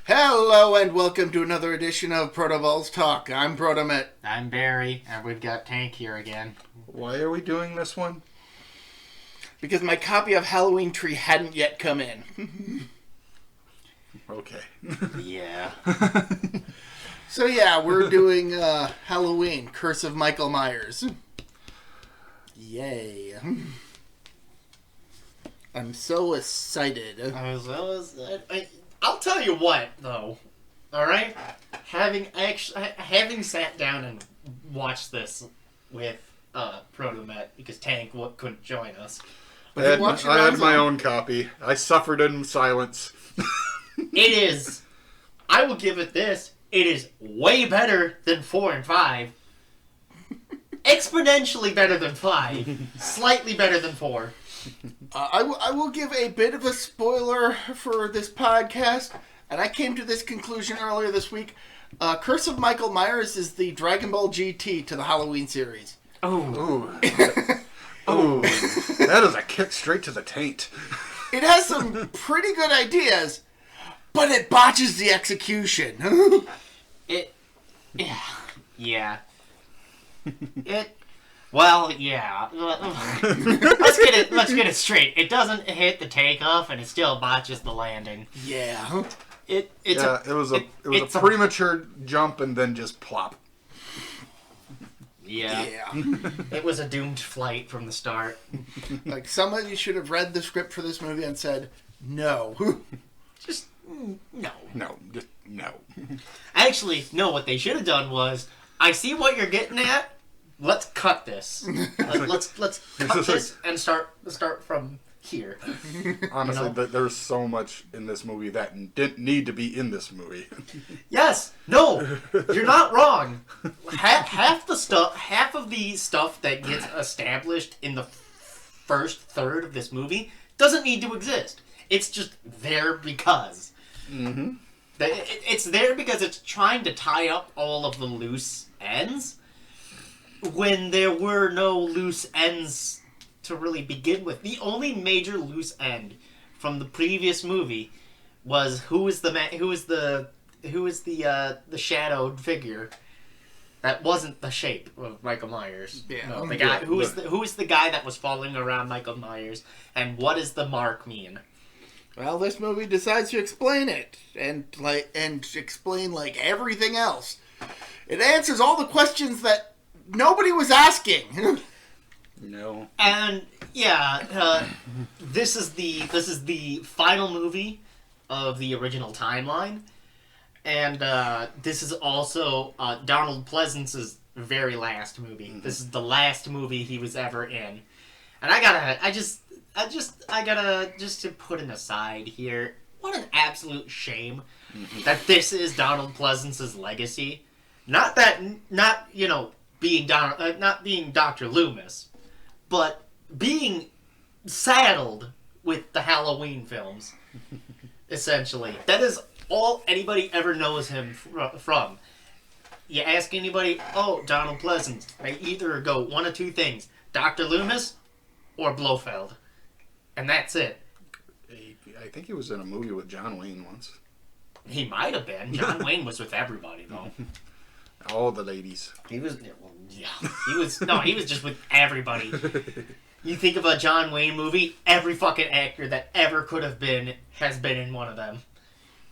Hello and welcome to another edition of ProtoBalls Talk. I'm ProtoMet. I'm Barry, and we've got Tank here again. Why are we doing this one? Because my copy of Halloween Tree hadn't yet come in. Okay. Yeah. So yeah, we're doing Halloween, Curse of Michael Myers. Yay. I'm so excited. I'll tell you what, though. All right, having sat down and watched this with ProtoMet because Tank couldn't join us. I had my own copy. I suffered in silence. It is. I will give it this. It is way better than 4 and 5. Exponentially better than 5. Slightly better than 4. I will give a bit of a spoiler for this podcast, and I came to this conclusion earlier this week. Curse of Michael Myers is the Dragon Ball GT to the Halloween series. Ooh. Ooh. That is a kick straight to the taint. It has some pretty good ideas, but it botches the execution. Yeah. Well, yeah. Let's get it straight. It doesn't hit the takeoff, and it still botches the landing. Yeah. It was a premature jump and then just plop. Yeah. It was a doomed flight from the start. Like, somebody should have read the script for this movie and said, no. Just, no. No, just no. Actually, no, what they should have done was, I see what you're getting at, let's cut this. Let's cut this and start from here. Honestly, there's so much in this movie that didn't need to be in this movie. Yes, no, you're not wrong. Half of the stuff that gets established in the first third of this movie doesn't need to exist. It's just there because. Mm-hmm. It's there because it's trying to tie up all of the loose ends when there were no loose ends to really begin with. The only major loose end from the previous movie was who is the shadowed figure that wasn't the shape of Michael Myers. Yeah. No, the guy who is the guy that was following around Michael Myers, and what does the mark mean? Well, this movie decides to explain it and explain everything else. It answers all the questions that nobody was asking. No. And yeah, this is the final movie of the original timeline, and this is also Donald Pleasance's very last movie. Mm-hmm. This is the last movie he was ever in, and I gotta just to put an aside here. What an absolute shame that this is Donald Pleasance's legacy. Not being Dr. Loomis, but being saddled with the Halloween films. Essentially, that is all anybody ever knows him from. You ask anybody, oh, Donald Pleasance, they either go one of two things: Dr. Loomis or Blofeld. And that's it. I think he was in a movie with John Wayne once. He might have been. John Wayne was with everybody, though. All the ladies. He was just with everybody. You think of a John Wayne movie, every fucking actor that ever could have been has been in one of them.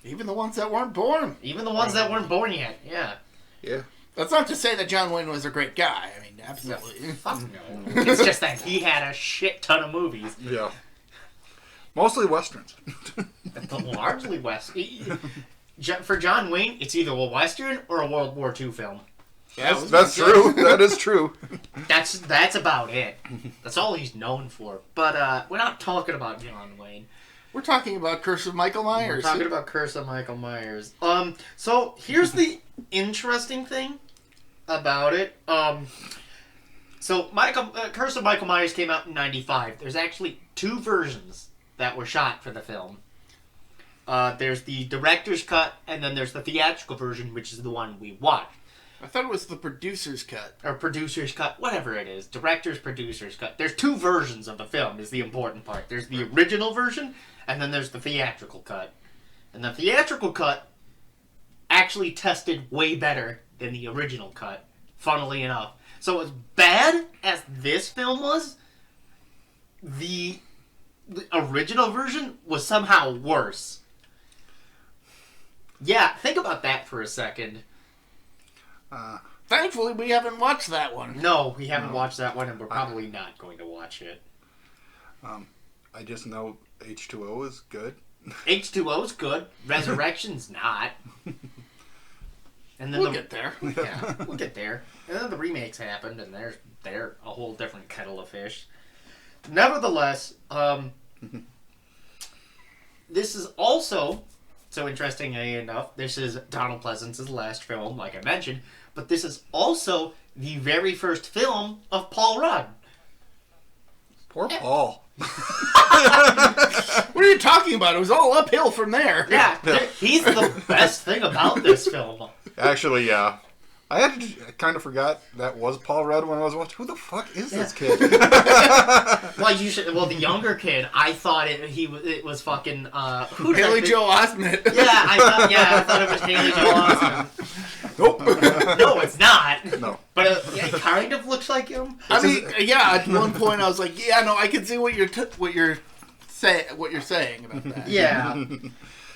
Even the ones that weren't born. Even the ones that weren't born yet, yeah. Yeah. That's not to say that John Wayne was a great guy. I mean, absolutely. No, fuck no. It's just that he had a shit ton of movies. Yeah. Mostly westerns. Largely For John Wayne, it's either a western or a World War II film. Yeah, that's true. That is true. That's about it. That's all he's known for. But we're not talking about John Wayne. We're talking about Curse of Michael Myers. We're talking about Curse of Michael Myers. So here's the interesting thing about it. So Curse of Michael Myers came out in '95. There's actually two versions that were shot for the film. There's the director's cut, and then there's the theatrical version, which is the one we watched. I thought it was the producer's cut. Or producer's cut, whatever it is. Director's, producer's cut. There's two versions of the film is the important part. There's the original version, and then there's the theatrical cut. And the theatrical cut actually tested way better than the original cut, funnily enough. So as bad as this film was, the original version was somehow worse. Yeah, think about that for a second. Thankfully, we haven't watched that one. No, we haven't watched that one, and we're probably not going to watch it. I just know H2O is good. H2O's good. Resurrection's not. And then We'll get there. Yeah, we'll get there. And then the remakes happened, and they're a whole different kettle of fish. Nevertheless, this is also, so interestingly enough, this is Donald Pleasance's last film, like I mentioned, but this is also the very first film of Paul Rudd. Poor Paul. What are you talking about? It was all uphill from there. Yeah, he's the best thing about this film. Actually, yeah. I kind of forgot that was Paul Rudd when I was watching. Who the fuck is this kid? Well, the younger kid, I thought it was fucking Haley Joel Osment. I thought it was Haley Joel Osment. Nope. No, it's not. No. But it kind of looks like him. I mean, yeah. At one point, I was like, "Yeah, no, I can see what you're saying about that." Yeah.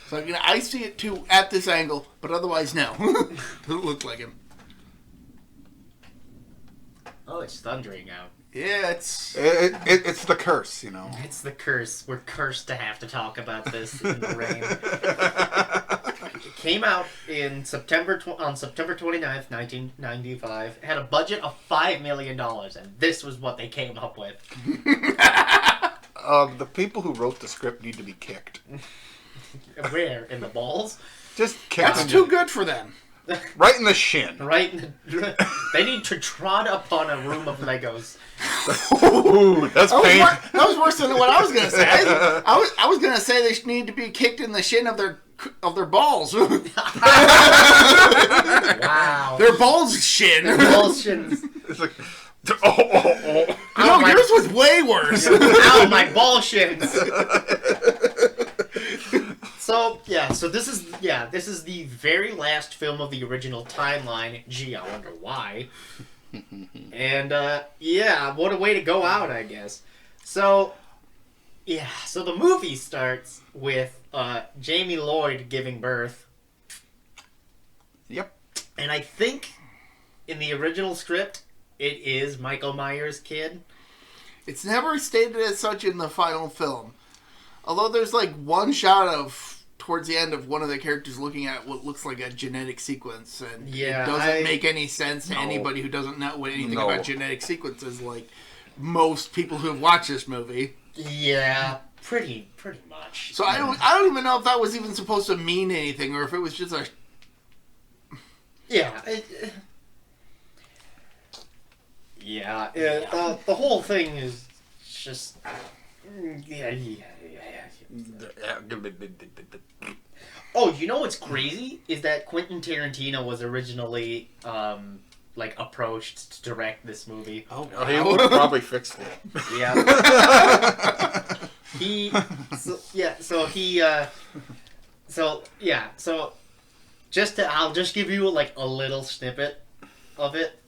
So I see it too at this angle, but otherwise, no. Doesn't look like him. Oh, it's thundering out. Yeah, it's the curse, you know. It's the curse. We're cursed to have to talk about this in the rain. It came out on September 29th, 1995. It had a budget of $5 million, and this was what they came up with. The people who wrote the script need to be kicked. Where? In the balls? Just kick That's them too good for them. right in the shin. Right in the... They need to trot upon a room of Legos. Ooh, that's pain. That was worse than what I was gonna say. I was gonna say they need to be kicked in the shin of their balls. Wow. Their balls shin. Balls shins. It's like, oh. No, yours was way worse. Ow, my ball shins. So this is the very last film of the original timeline. Gee, I wonder why. And what a way to go out, I guess. So the movie starts with Jamie Lloyd giving birth. Yep. And I think in the original script, it is Michael Myers' kid. It's never stated as such in the final film. Although there's like one shot of towards the end of one of the characters looking at what looks like a genetic sequence, and it doesn't make any sense to anybody who doesn't know anything about genetic sequences, like most people who have watched this movie. Yeah, pretty much. So I don't even know if that was even supposed to mean anything, or if it was just a... Yeah. The whole thing is just... Oh, you know what's crazy? Is that Quentin Tarantino was originally, approached to direct this movie. Oh, wow. He would have probably fixed it. Yeah. I'll just give you, a little snippet of it.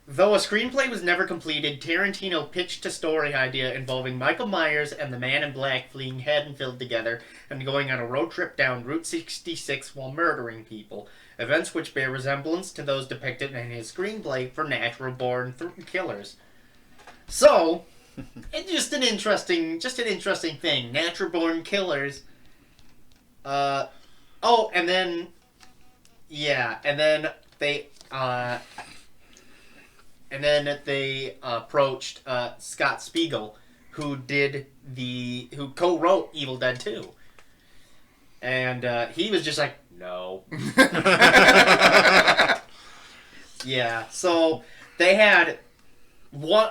Though a screenplay was never completed, Tarantino pitched a story idea involving Michael Myers and the Man in Black fleeing Haddonfield together and going on a road trip down Route 66 while murdering people, events which bear resemblance to those depicted in his screenplay for Natural Born Killers. So, it's just an interesting thing. Natural Born Killers. And then they approached Scott Spiegel, who co-wrote Evil Dead 2. And he was just like, no. Yeah, so they had one,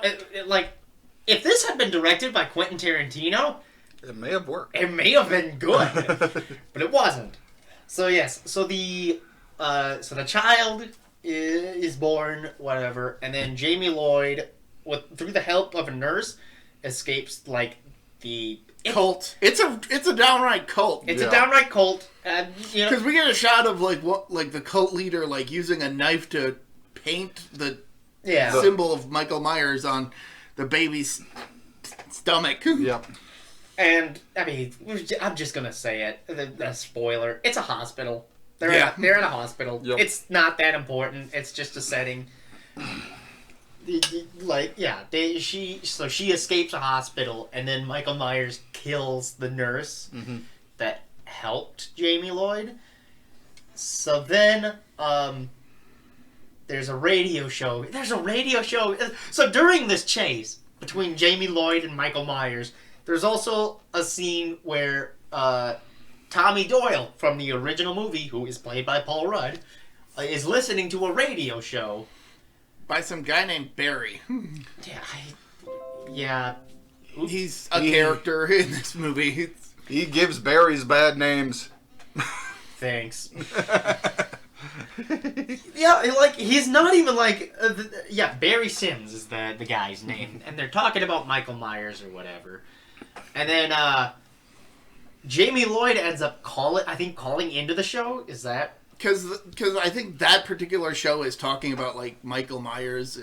if this had been directed by Quentin Tarantino, it may have worked. It may have been good, but it wasn't. So yes, so the child is born, whatever, and then Jamie Lloyd, through the help of a nurse, escapes the cult. It's a downright cult. It's a downright cult. You know, Because we get a shot of the cult leader using a knife to paint the symbol of Michael Myers on the baby's stomach. Yep. And I mean, I'm just gonna say it. The spoiler. It's a hospital. They're in a hospital. Yep. It's not that important. It's just a setting. She escapes a hospital, and then Michael Myers kills the nurse that helped Jamie Lloyd. So then, there's a radio show. So during this chase between Jamie Lloyd and Michael Myers, there's also a scene where Tommy Doyle from the original movie, who is played by Paul Rudd, is listening to a radio show by some guy named Barry. He's a character in this movie. He gives Barry's bad names. Thanks. He's not even Barry Sims is the guy's name, and they're talking about Michael Myers or whatever, and then Jamie Lloyd ends up calling into the show. Is that because I think that particular show is talking about Michael Myers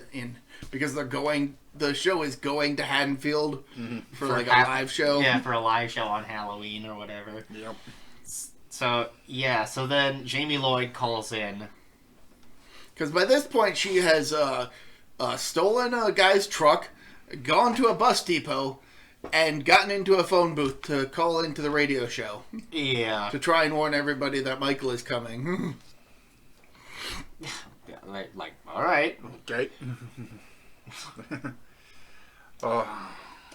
because the show is going to Haddonfield for a live show. Yeah, for a live show on Halloween or whatever. Yep. So then Jamie Lloyd calls in. Because by this point she has stolen a guy's truck, gone to a bus depot, and gotten into a phone booth to call into the radio show. Yeah. To try and warn everybody that Michael is coming. All right. Okay.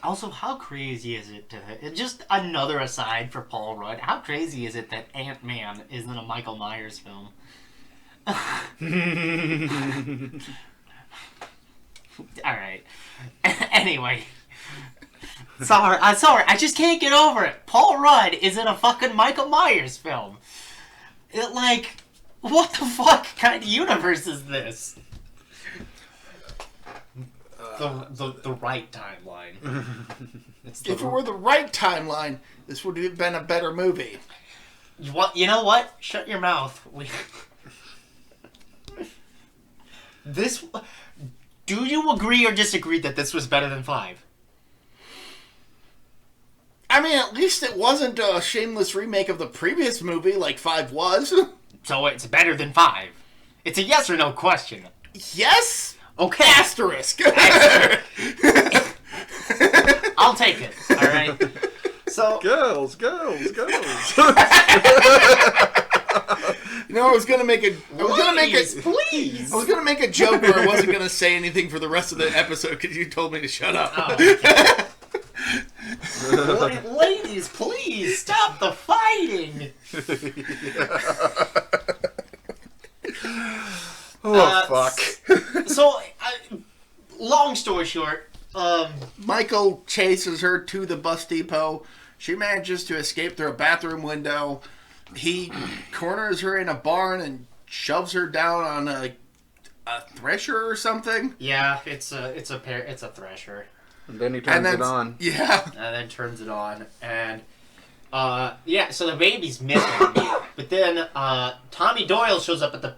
Also, how crazy is it just another aside for Paul Rudd, how crazy is it that Ant-Man isn't a Michael Myers film? Alright. Anyway. Sorry, I just can't get over it. Paul Rudd is in a fucking Michael Myers film. What the fuck kind of universe is this? The right timeline. If it were the right timeline, this would have been a better movie. You know what? Shut your mouth. Do you agree or disagree that this was better than 5? I mean, at least it wasn't a shameless remake of the previous movie like 5 was. So it's better than 5. It's a yes or no question. Yes? Okay. Asterisk. I'll take it. All right. So girls. I was gonna make a joke where I wasn't gonna say anything for the rest of the episode because you told me to shut up. Oh, okay. Ladies, please stop the fighting. Fuck. So, long story short, Michael chases her to the bus depot. She manages to escape through a bathroom window. He corners her in a barn and shoves her down on a thresher or something. Yeah, it's a thresher. And then he turns it on. Yeah. And then turns it on. And, so the baby's missing. But then, Tommy Doyle shows up at the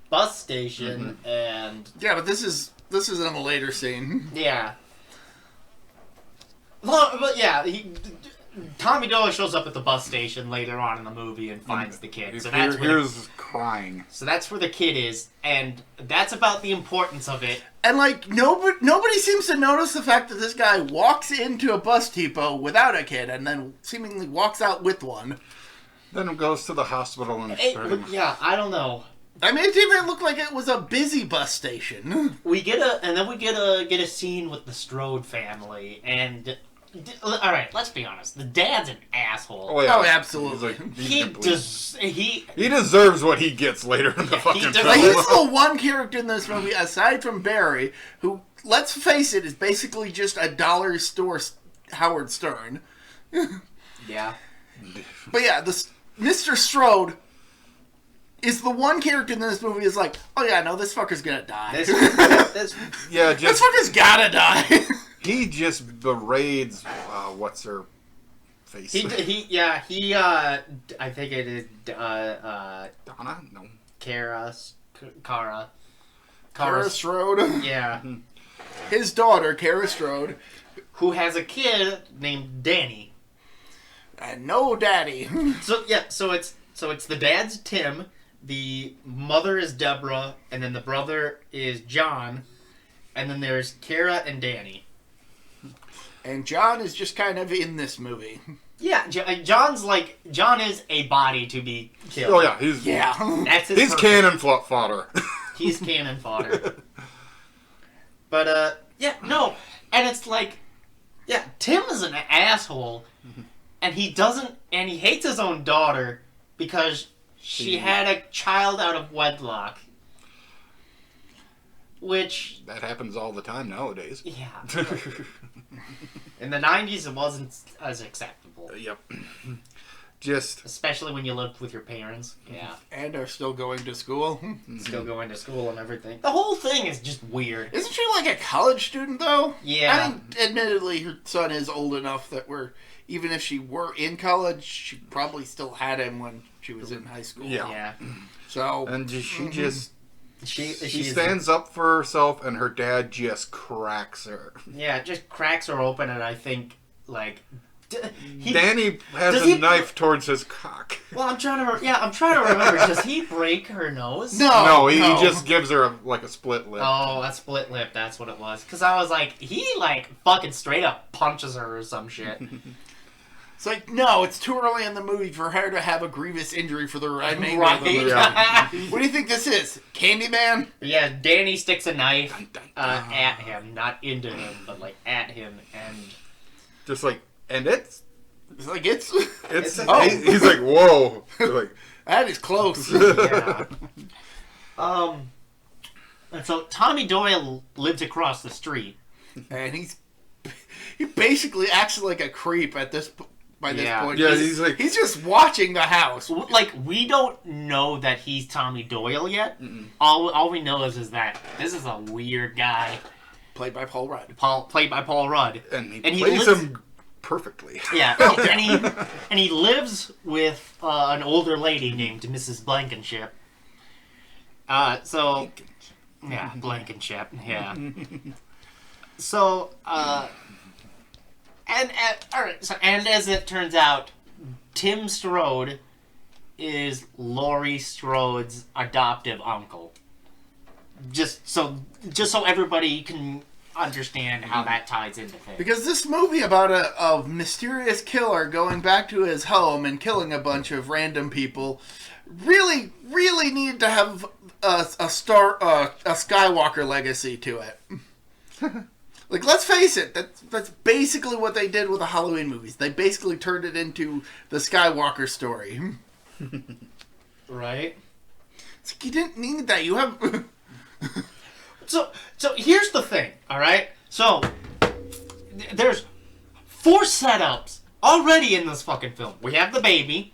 bus station, and... Yeah, but this is in a later scene. Yeah. But yeah, Tommy Doyle shows up at the bus station later on in the movie and finds the kid. So here's crying. So that's where the kid is, and that's about the importance of it. And nobody seems to notice the fact that this guy walks into a bus depot without a kid and then seemingly walks out with one. Then goes to the hospital and I don't know. I mean, it didn't look like it was a busy bus station. We get a scene with the Strode family, and all right, let's be honest. The dad's an asshole. Oh, yeah. Oh, absolutely. He deserves what he gets later in the fucking film. He's the one character in this movie, aside from Barry, who, let's face it, is basically just a dollar store Howard Stern. Yeah. But yeah, Mr. Strode is the one character in this movie is like, oh yeah, no, this fucker's gonna die. This fucker's gotta die. He just berades, what's her face. He I think it is Donna? No. Kara Strode. Yeah. His daughter, Kara Strode. Who has a kid named Danny. And no daddy. So it's the dad's Tim, the mother is Deborah, and then the brother is John, and then there's Kara and Danny. And John is just kind of in this movie. Yeah, John is a body to be killed. Oh yeah, That's his he's purpose. cannon fodder. He's cannon fodder. But and it's like, yeah, Tim is an asshole, and he hates his own daughter because she had a child out of wedlock. Which... That happens all the time nowadays. Yeah. In the 90s, it wasn't as acceptable. Yep. Just... Especially when you lived with your parents. Yeah. And are still going to school. Still going to school and everything. The whole thing is just weird. Isn't she like a college student, though? Yeah. I think, admittedly, her son is old enough that even if she were in college, she probably still had him when she was in high school. Yeah. So... And she just... She stands up for herself, and her dad just cracks her. Yeah, just cracks her open, and I think, like... Danny has a knife towards his cock. Well, I'm trying to remember. Does he break her nose? No, he just gives her a split lip. Oh, a split lip. That's what it was. Because I was like, he fucking straight up punches her or some shit. It's like, no, it's too early in the movie for her to have a grievous injury for the remainder of the movie. Yeah. What do you think this is? Candyman? Yeah, Danny sticks a knife at him, not into him, but at him, and just and it's like he's like, whoa, like that is close. Yeah. And so Tommy Doyle lives across the street, and he basically acts like a creep at this point. Yeah, he's just watching the house. We don't know that he's Tommy Doyle yet. Mm-mm. All we know is that this is a weird guy. Played by Paul Rudd. Played by Paul Rudd. And he plays him perfectly. Yeah, and he lives with an older lady named Mrs. Blankenship. Blankenship, yeah. So, and as it turns out, Tim Strode is Laurie Strode's adoptive uncle. Just so everybody can understand how that ties into things. Because this movie about a mysterious killer going back to his home and killing a bunch of random people really, really needed to have a Skywalker legacy to it. Let's face it, that's basically what they did with the Halloween movies. They basically turned it into the Skywalker story. Right? It's like, you didn't need that. You have... So here's the thing, all right? So, there's 4 setups already in this fucking film. We have the baby,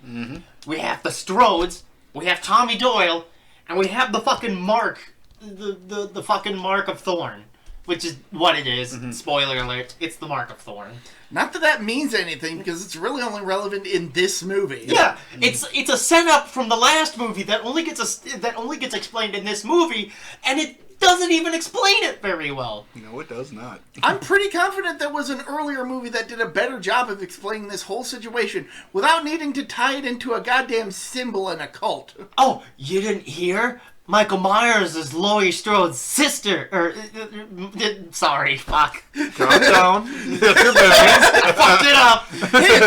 we have the Strodes, we have Tommy Doyle, and we have the fucking mark, the fucking Mark of Thorn. Which is what it is. Mm-hmm. Spoiler alert. It's the Mark of Thorn. Not that means anything, because it's really only relevant in this movie. Yeah, it's a setup from the last movie that only gets explained in this movie, and it doesn't even explain it very well. No, it does not. I'm pretty confident there was an earlier movie that did a better job of explaining this whole situation without needing to tie it into a goddamn symbol and a cult. Oh, you didn't hear? Michael Myers is Laurie Strode's sister. Sorry, fuck. Calm down. I fucked it up. Hey,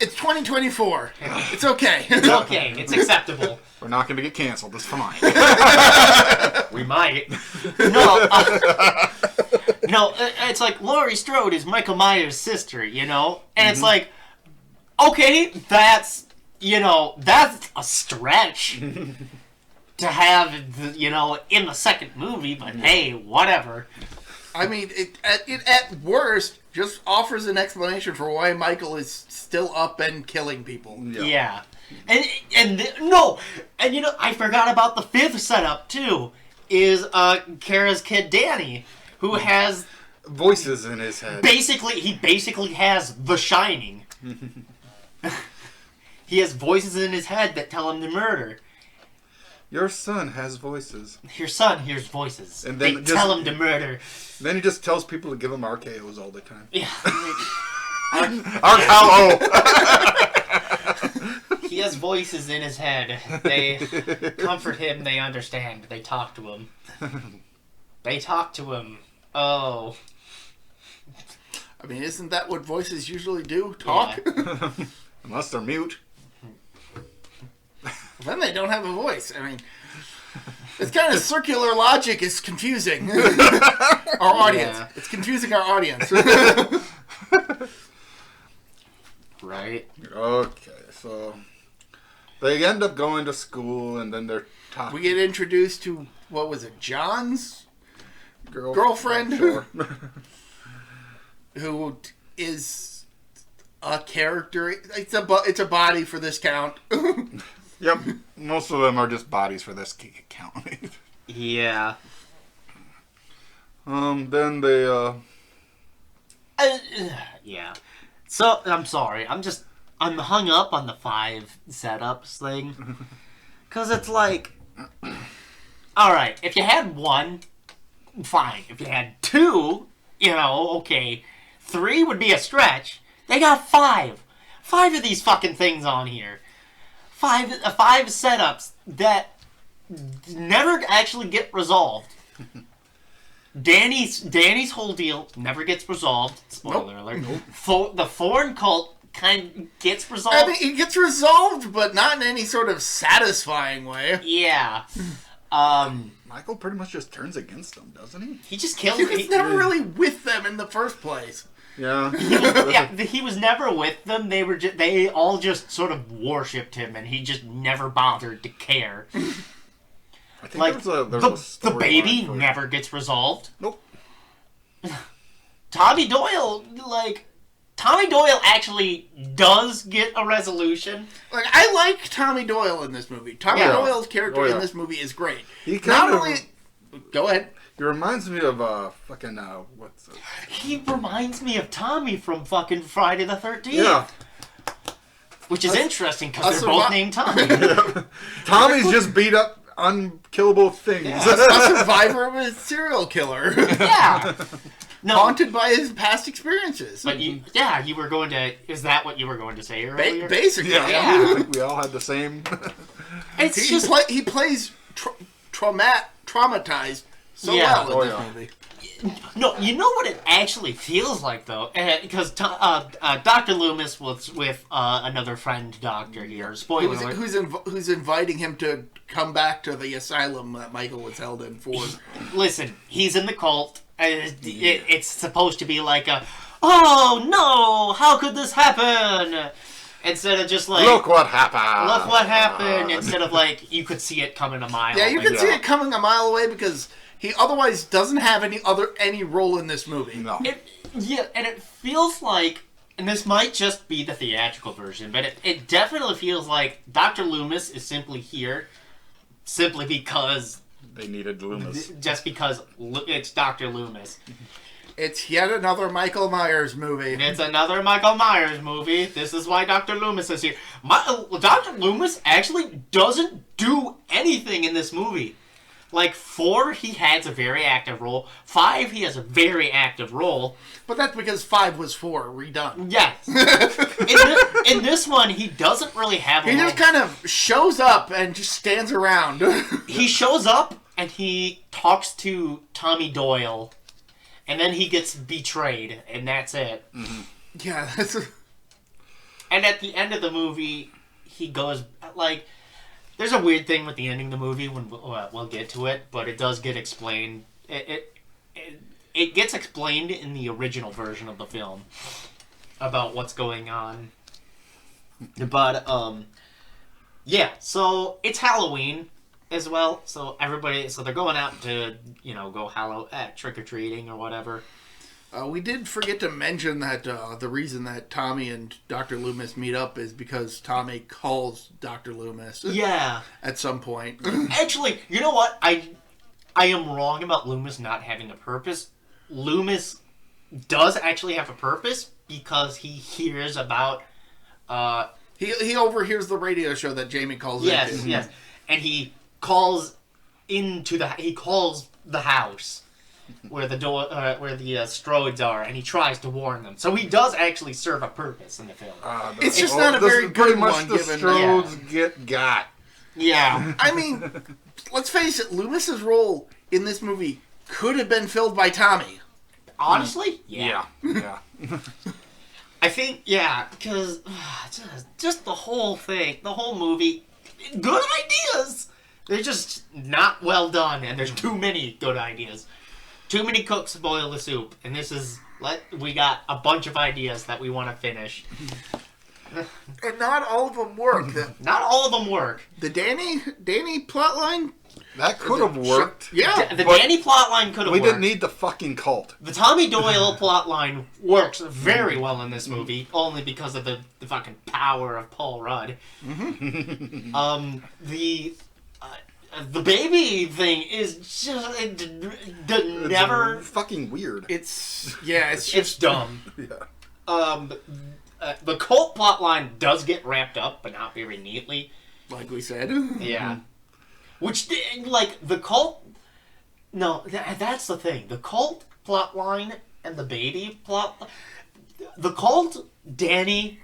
it's 2024. It's okay. It's okay. It's acceptable. We're not going to get canceled. It's fine. We might. No, it's like Laurie Strode is Michael Myers' sister, you know? And it's like, okay, that's a stretch. To have, in the second movie, but hey, whatever. I mean, it at worst just offers an explanation for why Michael is still up and killing people. Yeah. And I forgot about the 5th setup, too, is Kara's kid Danny, who has... voices in his head. He basically has The Shining. He has voices in his head that tell him to murder. Your son has voices. Your son hears voices. And They then tell him to murder. Then he just tells people to give him RKOs all the time. Yeah. RKO! He has voices in his head. They comfort him. They understand. They talk to him. They talk to him. Oh. I mean, isn't that what voices usually do? Talk? Yeah. Unless they're mute. Then they don't have a voice. I mean, it's kind of circular logic is confusing our audience. Yeah. It's confusing our audience. Right. Okay, so they end up going to school, and then they're talking. We get introduced to, what was it, John's girlfriend? Sure. Who is a character. It's a body for this count. Yep, most of them are just bodies for this count. Yeah. Then they, Yeah. So, I'm sorry. I'm hung up on the 5 setups thing. Because it's like... Alright, if you had 1, fine. If you had 2, okay. 3 would be a stretch. They got 5. 5 of these fucking things on here. 5 setups that never actually get resolved. Danny's whole deal never gets resolved. Spoiler alert. The foreign cult kind of gets resolved. I mean, it gets resolved, but not in any sort of satisfying way. Yeah. Michael pretty much just turns against them, doesn't he? He just kills He was never really with them in the first place. Yeah. He was never with them. They all just sort of worshipped him, and he just never bothered to care. I think Like, there's a the baby storyline for it. never gets resolved. Nope. Tommy Doyle actually does get a resolution. Like, I like Tommy Doyle in this movie. Tommy Yeah. Doyle's character Oh, yeah. in this movie is great. He Not kind of... only... Go ahead. He reminds me of, fucking, what's it? He reminds me of Tommy from fucking Friday the 13th. Yeah. Which is interesting because a they're both survi- named Tommy. Tommy's just beat up unkillable things. Yeah. A survivor of a serial killer. Yeah. No, Haunted by his past experiences. but you were going to... Is that what you were going to say earlier? Basically, Yeah. Yeah. I think we all had the same... It's He, just... he plays traumatized so Yeah. well in this Oh, yeah. movie. No, you know what it actually feels like, though? Because Dr. Loomis was with another friend doctor here. Spoiler alert. Who's inviting him to come back to the asylum that Michael was held in for? Listen, he's in the cult. It's supposed to be like a, oh no, how could this happen? Instead of just like, Look what happened! look what happened. Instead of like, you could see it coming a mile. Yeah, you can Yeah. see it coming a mile away because he otherwise doesn't have any role in this movie. No. And it feels like, and this might just be the theatrical version, but it definitely feels like Dr. Loomis is simply here simply because, They needed Loomis. just because it's Dr. Loomis. It's yet another Michael Myers movie. It's another Michael Myers movie. This is why Dr. Loomis is here. Dr. Loomis actually doesn't do anything in this movie. Like, 4, he has a very active role. 5, he has a very active role. But that's because 5 was 4 redone. Yes. In this one, he doesn't really have a He role. just kind of shows up and just stands around. He shows up, and he talks to Tommy Doyle, and then he gets betrayed, and that's it. Yeah, that's... And at the end of the movie, he goes, like... There's a weird thing with the ending of the movie when we'll get to it, but it does get explained. It gets explained in the original version of the film about what's going on. But yeah. So it's Halloween as well. So they're going out to go trick or treating or whatever. We did forget to mention that the reason that Tommy and Dr. Loomis meet up is because Tommy calls Dr. Loomis Yeah. at some point. Actually, you know what? I am wrong about Loomis not having a purpose. Loomis does actually have a purpose because he hears about He overhears the radio show that Jamie calls into. Yes, and he calls the house where the door, where the Strodes are, and he tries to warn them. So he does actually serve a purpose in the film. It's just not a very good one, the given Strodes get got. Yeah. I mean, let's face it, Loomis's role in this movie could have been filled by Tommy. Honestly, Yeah. I think, because just the whole thing, the whole movie, good ideas. They're just not well done, and there's too many good ideas. Too many cooks boil the soup, and we got a bunch of ideas that we want to finish. And not all of them work. Not all of them work. The Danny plotline? That could have worked. Yeah. The Danny plotline could have worked. We didn't need the fucking cult. The Tommy Doyle plotline works very well in this movie, only because of the fucking power of Paul Rudd. Mm-hmm. The baby thing is just never fucking weird. It's dumb. Yeah. The cult plotline does get wrapped up, but not very neatly. Like we said. Yeah. Which, the cult... No, that's the thing. The cult plotline and the baby plot... The cult, Danny,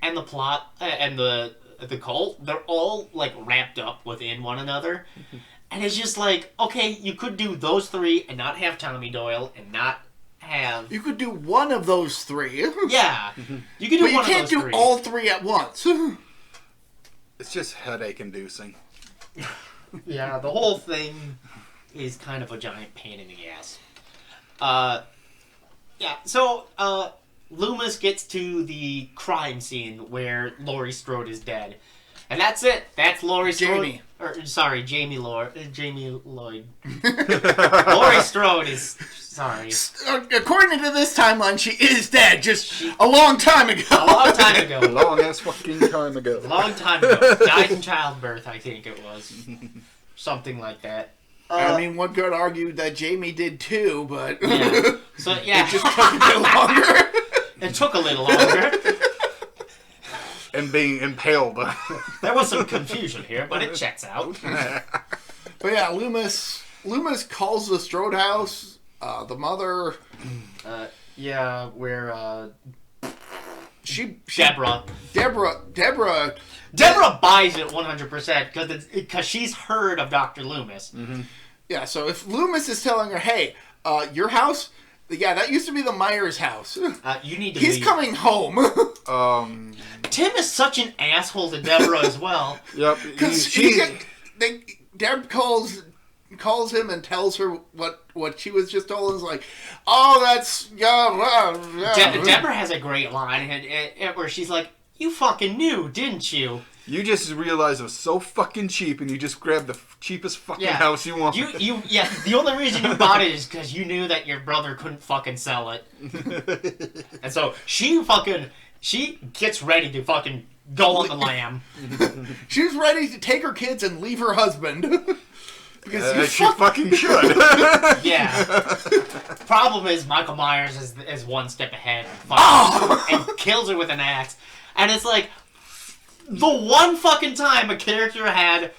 and the plot, and the cult, they're all, wrapped up within one another. And it's just okay, you could do those three and not have Tommy Doyle and not have... You could do one of those three. Yeah. You could do one of those three. But you can't do all three at once. It's just headache-inducing. Yeah, the whole thing is kind of a giant pain in the ass. So Loomis gets to the crime scene where Laurie Strode is dead. And that's it. That's Laurie Strode. Jamie Lloyd. Laurie Strode is... Sorry. According to this timeline, she is dead just a long time ago. A long time ago. A long-ass fucking time ago. A long time ago. Died in childbirth, I think it was. Something like that. I mean, one could argue that Jamie did too, but... Yeah. So, yeah. It just took a bit longer. It took a little longer. And being impaled. There was some confusion here, but it checks out. But yeah, Loomis calls the Strode house. The mother... where... Deborah buys it 100% because she's heard of Dr. Loomis. Mm-hmm. Yeah, so if Loomis is telling her, hey, your house... Yeah, that used to be the Myers house. You need to He's leave. Coming home. Tim is such an asshole to Deborah as well. Yep. Because Deb calls him and tells her what she was just told, and is like, oh, that's... Deborah has a great line where she's like, you fucking knew, didn't you? You just realized it was so fucking cheap, and you just grabbed the cheapest fucking house you want. The only reason you bought it is because you knew that your brother couldn't fucking sell it. And so she gets ready to fucking go on the lam. She's ready to take her kids and leave her husband. Because she fucking should. Yeah. Problem is, Michael Myers is one step ahead and kills her with an axe. And it's like, the one fucking time a character had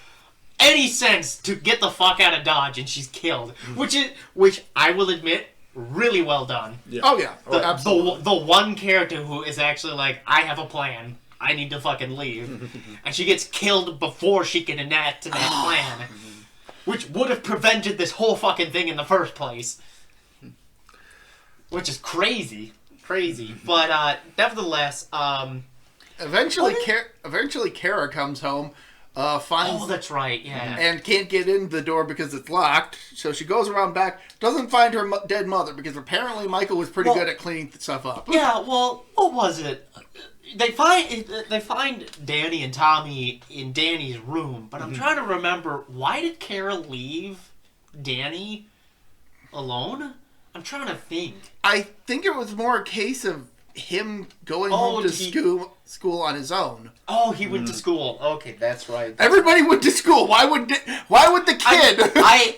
any sense to get the fuck out of Dodge and she's killed. Which I will admit, really well done. Yeah. Oh yeah. Absolutely. The one character who is actually like, I have a plan. I need to fucking leave. And she gets killed before she can enact that plan. Which would have prevented this whole fucking thing in the first place. Which is crazy. But, nevertheless, Eventually Kara comes home, finds... Oh, that's right, yeah. And can't get in the door because it's locked. So she goes around back, doesn't find her dead mother, because apparently Michael was pretty good at cleaning stuff up. Yeah, well, what was it? They find Danny and Tommy in Danny's room, but I'm trying to remember, why did Kara leave Danny alone? I'm trying to think. I think it was more a case of him going home to school on his own. Oh, he went to school. Okay, that's right. Everybody went to school. Why would the kid? I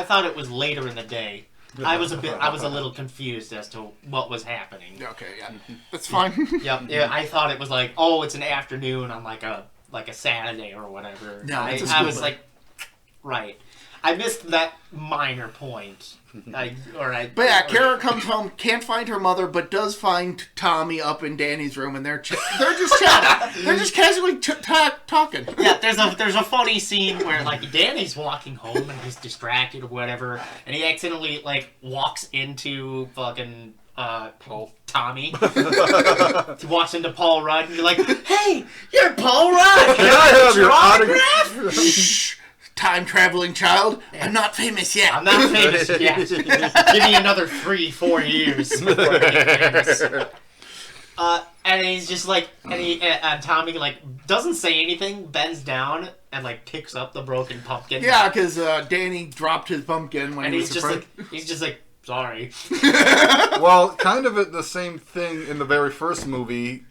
thought it was later in the day. I was a little confused as to what was happening. Okay, yeah, that's fine. Yeah, I thought it was like, oh, it's an afternoon on like a Saturday or whatever. No, it's a I school was day. like, right. I missed that minor point. But yeah, Kara comes home, can't find her mother, but does find Tommy up in Danny's room, and they're just chatting. They're just casually talking. Yeah, there's a funny scene where like Danny's walking home and he's distracted or whatever, and he accidentally like walks into fucking Tommy. He walks into Paul Rudd and you're like, "Hey, you're Paul Rudd. Can I have your autograph?" Shh, time traveling child. I'm not famous yet. I'm not famous yet. Give me another 3-4 years before I get famous." And he's just like, and Tommy like doesn't say anything, bends down and like picks up the broken pumpkin. Yeah, because Danny dropped his pumpkin when and he he's was just afraid. he's just like, sorry. Well, kind of the same thing in the very first movie.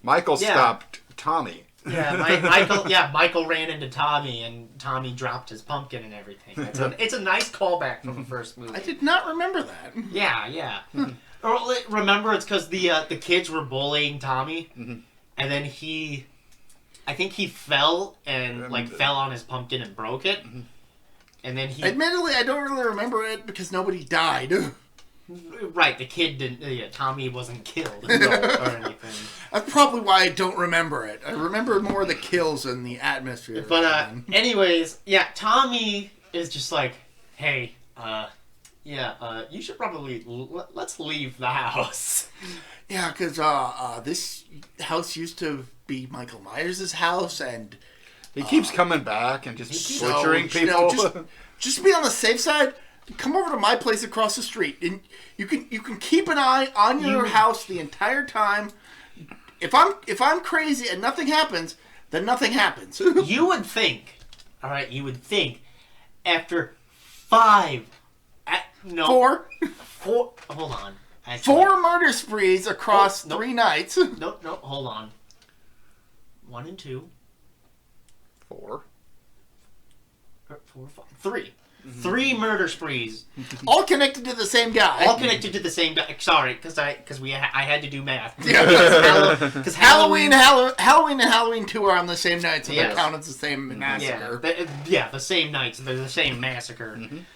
Michael stopped Tommy. Yeah, Michael ran into Tommy, and Tommy dropped his pumpkin and everything. It's a nice callback from the first movie. I did not remember that. Yeah. Or remember, it's because the kids were bullying Tommy, and then I think he fell and like fell on his pumpkin and broke it, and then he. Admittedly, I don't really remember it because nobody died. Right, the kid didn't. Yeah, Tommy wasn't killed or anything. That's probably why I don't remember it. I remember more of the kills and the atmosphere. But anyways, yeah, Tommy is just like, hey, you should probably let's leave the house. Yeah, because this house used to be Michael Myers' house, and He keeps coming back and just butchering people. Just be on the safe side. Come over to my place across the street, and you can keep an eye on your house the entire time. If I'm crazy and nothing happens, then nothing happens. You would think, all right, after 4. Hold on. Actually, 4 murder sprees across 3 nights. No, hold on. 1 and 2. 4. 4, 5, 3. 3 murder sprees, All connected to the same guy. all connected to the same guy. Sorry, because I had to do math. Yeah. Because Halloween and Halloween 2 are on the the night, so Yes. they count as the same massacre. The same nights. They're the same massacre, and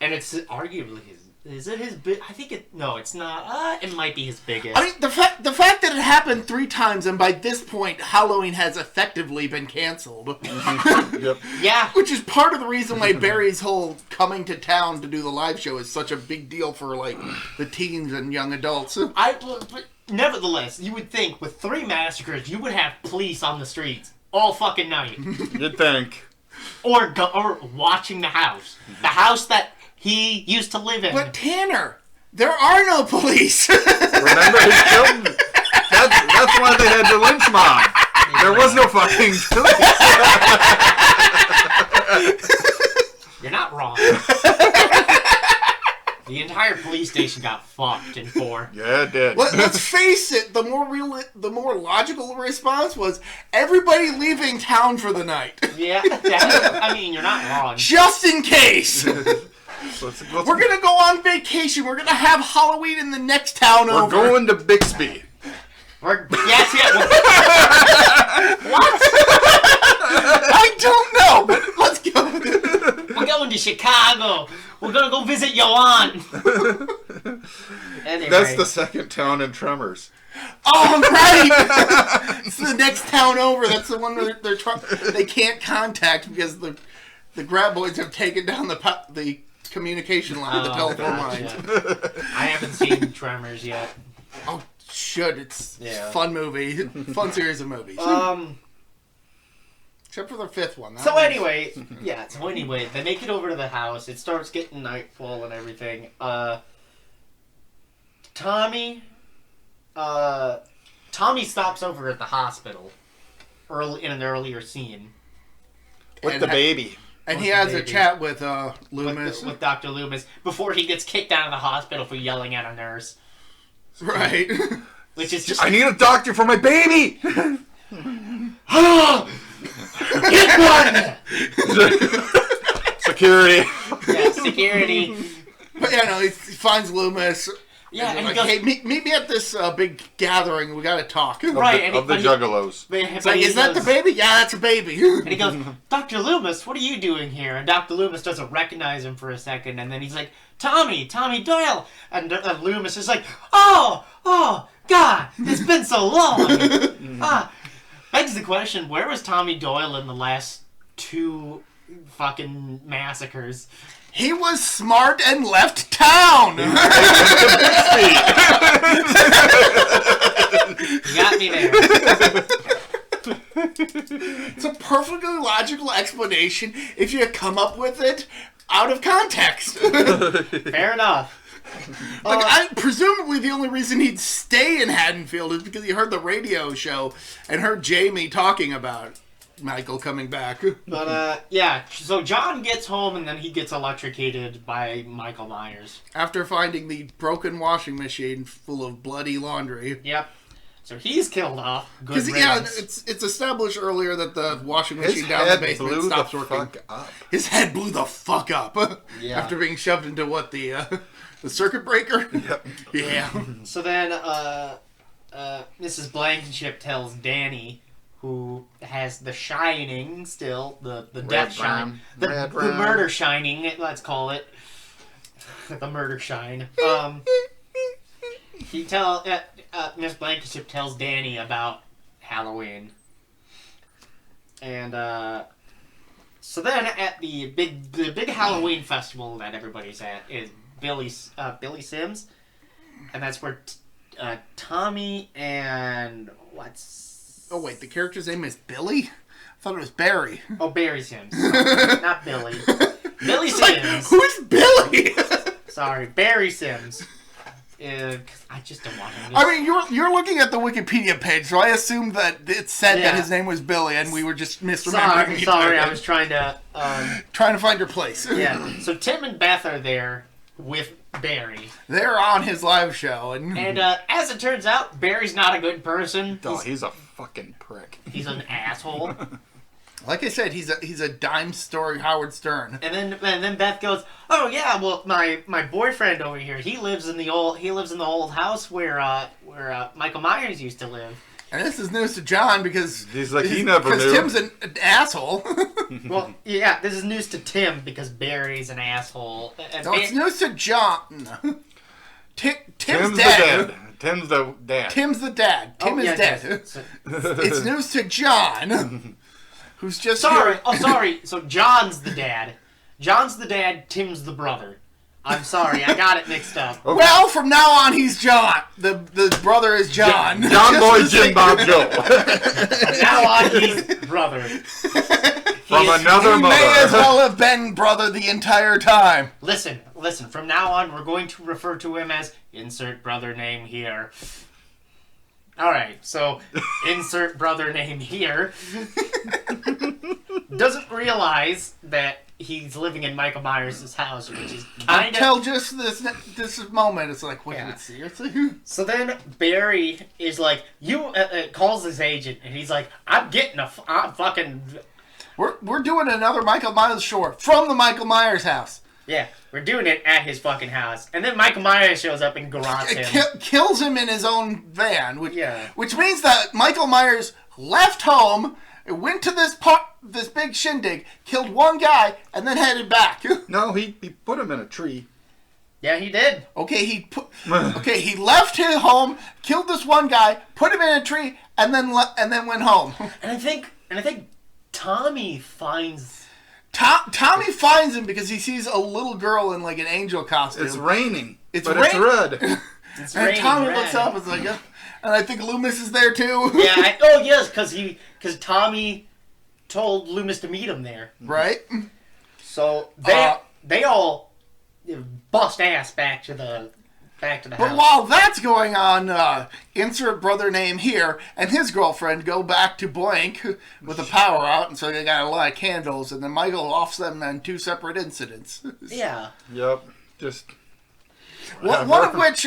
it's arguably his. Is it his big? I think it. No, it's not. It might be his biggest. I mean, the fact that it happened 3 times, and by this point, Halloween has effectively been canceled. Yep. Yeah. Which is part of the reason why Barry's whole coming to town to do the live show is such a big deal for, like, the teens and young adults. But nevertheless, you would think with 3 massacres, you would have police on the streets all fucking night, You'd think. or watching the house that he used to live in. But Tanner, there are no police. Remember his children? That's why they had the lynch mob. There was no fucking You're not wrong. The entire police station got fucked in 4. Yeah, it did. Let's face it. The more logical response was everybody leaving town for the night, Yeah, I mean, you're not wrong. just in case. Let's We're gonna go on vacation. We're gonna have Halloween in the next town We're over. going to Bixby. What? I don't know, but let's go. We're going to Chicago. We're gonna go visit your aunt. Anyway. That's the second town in Tremors. Oh, right. It's the next town over. That's the one where they can't contact because the graboids have taken down the communication line, the telephone lines. I haven't seen Tremors yet. Oh, should. It's a fun movie. Fun series of movies. Except for the 5th one. So anyway, they make it over to the house. It starts getting nightfall and everything. Tommy stops over at the hospital in an earlier scene. With the baby. And he has a chat with Loomis. With Dr. Loomis before he gets kicked out of the hospital for yelling at a nurse. Right. Which is just... I need a doctor for my baby! Get one! Security. Yeah, security. But yeah, no, he finds Loomis. Yeah, and he like, goes, hey, meet me at this big gathering. We got to talk. Right, Of the Juggalos. It's like, is that the baby? Yeah, that's a baby. And he goes, Dr. Loomis, what are you doing here? And Dr. Loomis doesn't recognize him for a second, and then he's like, Tommy Doyle. And Loomis is like, oh, God, it's been so long. Begs the question, where was Tommy Doyle in the last 2 fucking massacres? He was smart and left town. You got me there. It's a perfectly logical explanation if you come up with it out of context. Fair enough. Presumably the only reason he'd stay in Haddonfield is because he heard the radio show and heard Jamie talking about Michael coming back. But, yeah, so John gets home and then he gets electrocuted by Michael Myers. After finding the broken washing machine full of bloody laundry. Yep. So he's killed off. Good Because, yeah, riddance. it's established earlier that the washing machine His down in head the basement blew the stops working. fuck up. His head blew the fuck up. Yeah. After being shoved into what, the circuit breaker? Yep. Yeah. So then, Mrs. Blankenship tells Danny, who has the shining still, the death shine, the murder shining, let's call it. The murder shine. Miss Blankenship tells Danny about Halloween. And, so then at the big Halloween festival that everybody's at is Billy Sims. And that's where Tommy and Oh, wait, the character's name is Billy? I thought it was Barry. Oh, Barry Sims. Sorry, not Billy. Billy Sims. Like, who's Billy? Sorry, Barry Sims. 'Cause I just don't want him. I mean, you're looking at the Wikipedia page, so I assumed that it said that Yeah. his name was Billy, and we were just misremembering. Sorry, I was trying to... trying to find your place. yeah, so Tim and Beth are there with Barry. They're on his live show, and as it turns out, Barry's not a good person. Oh, he's a fucking prick. He's an asshole. like I said, he's a dime story Howard Stern. And then Beth goes, "Oh yeah, well my boyfriend over here, he lives in the old house where Michael Myers used to live." And this is news to John because He's like, he never knew. Tim's an asshole. Well, yeah, this is news to Tim because Barry's an asshole. No, it's news to John. Tim's dead. dead. Tim's the dad. Tim's the dad. Tim is dead. It's news to John, who's just sorry. Oh, sorry. So John's the dad. John's the dad. Tim's the brother. I'm sorry. I got it mixed up. Okay. Well, from now on, he's John. The brother is John. John Boy Jim Bob Joe. From now on, he's brother. From another He mother. may as well have been brother the entire time. Listen. From now on, we're going to refer to him as insert brother name here. All right, so insert brother name here. Doesn't realize that he's living in Michael Myers' house, which is kind of... Until just this moment, it's like, wait, seriously? So then Barry is like, calls his agent, and he's like, I'm fucking... We're doing another Michael Myers short from the Michael Myers house. Yeah, we're doing it at his fucking house. And then Michael Myers shows up and garrots him. Kills him in his own van, Yeah. which means that Michael Myers left home, went to this big shindig, killed one guy, and then headed back. No, he put him in a tree. Yeah, he did. Okay, he left his home, killed this one guy, put him in a tree, and then went home. And I think Tommy finds... Tommy finds him because he sees a little girl in like an angel costume. It's raining. It's It's red. It's And raining Tommy red. looks up and is like, and I think Loomis is there too. Yeah, yes, because Tommy told Loomis to meet him there. Right? So they all bust ass back to the But house. while that's going on, insert brother name here, and his girlfriend go back to blank with the power out, and so they got a lot of candles, and then Michael offs them in 2 separate incidents. Yeah. Yep. Just... One of which,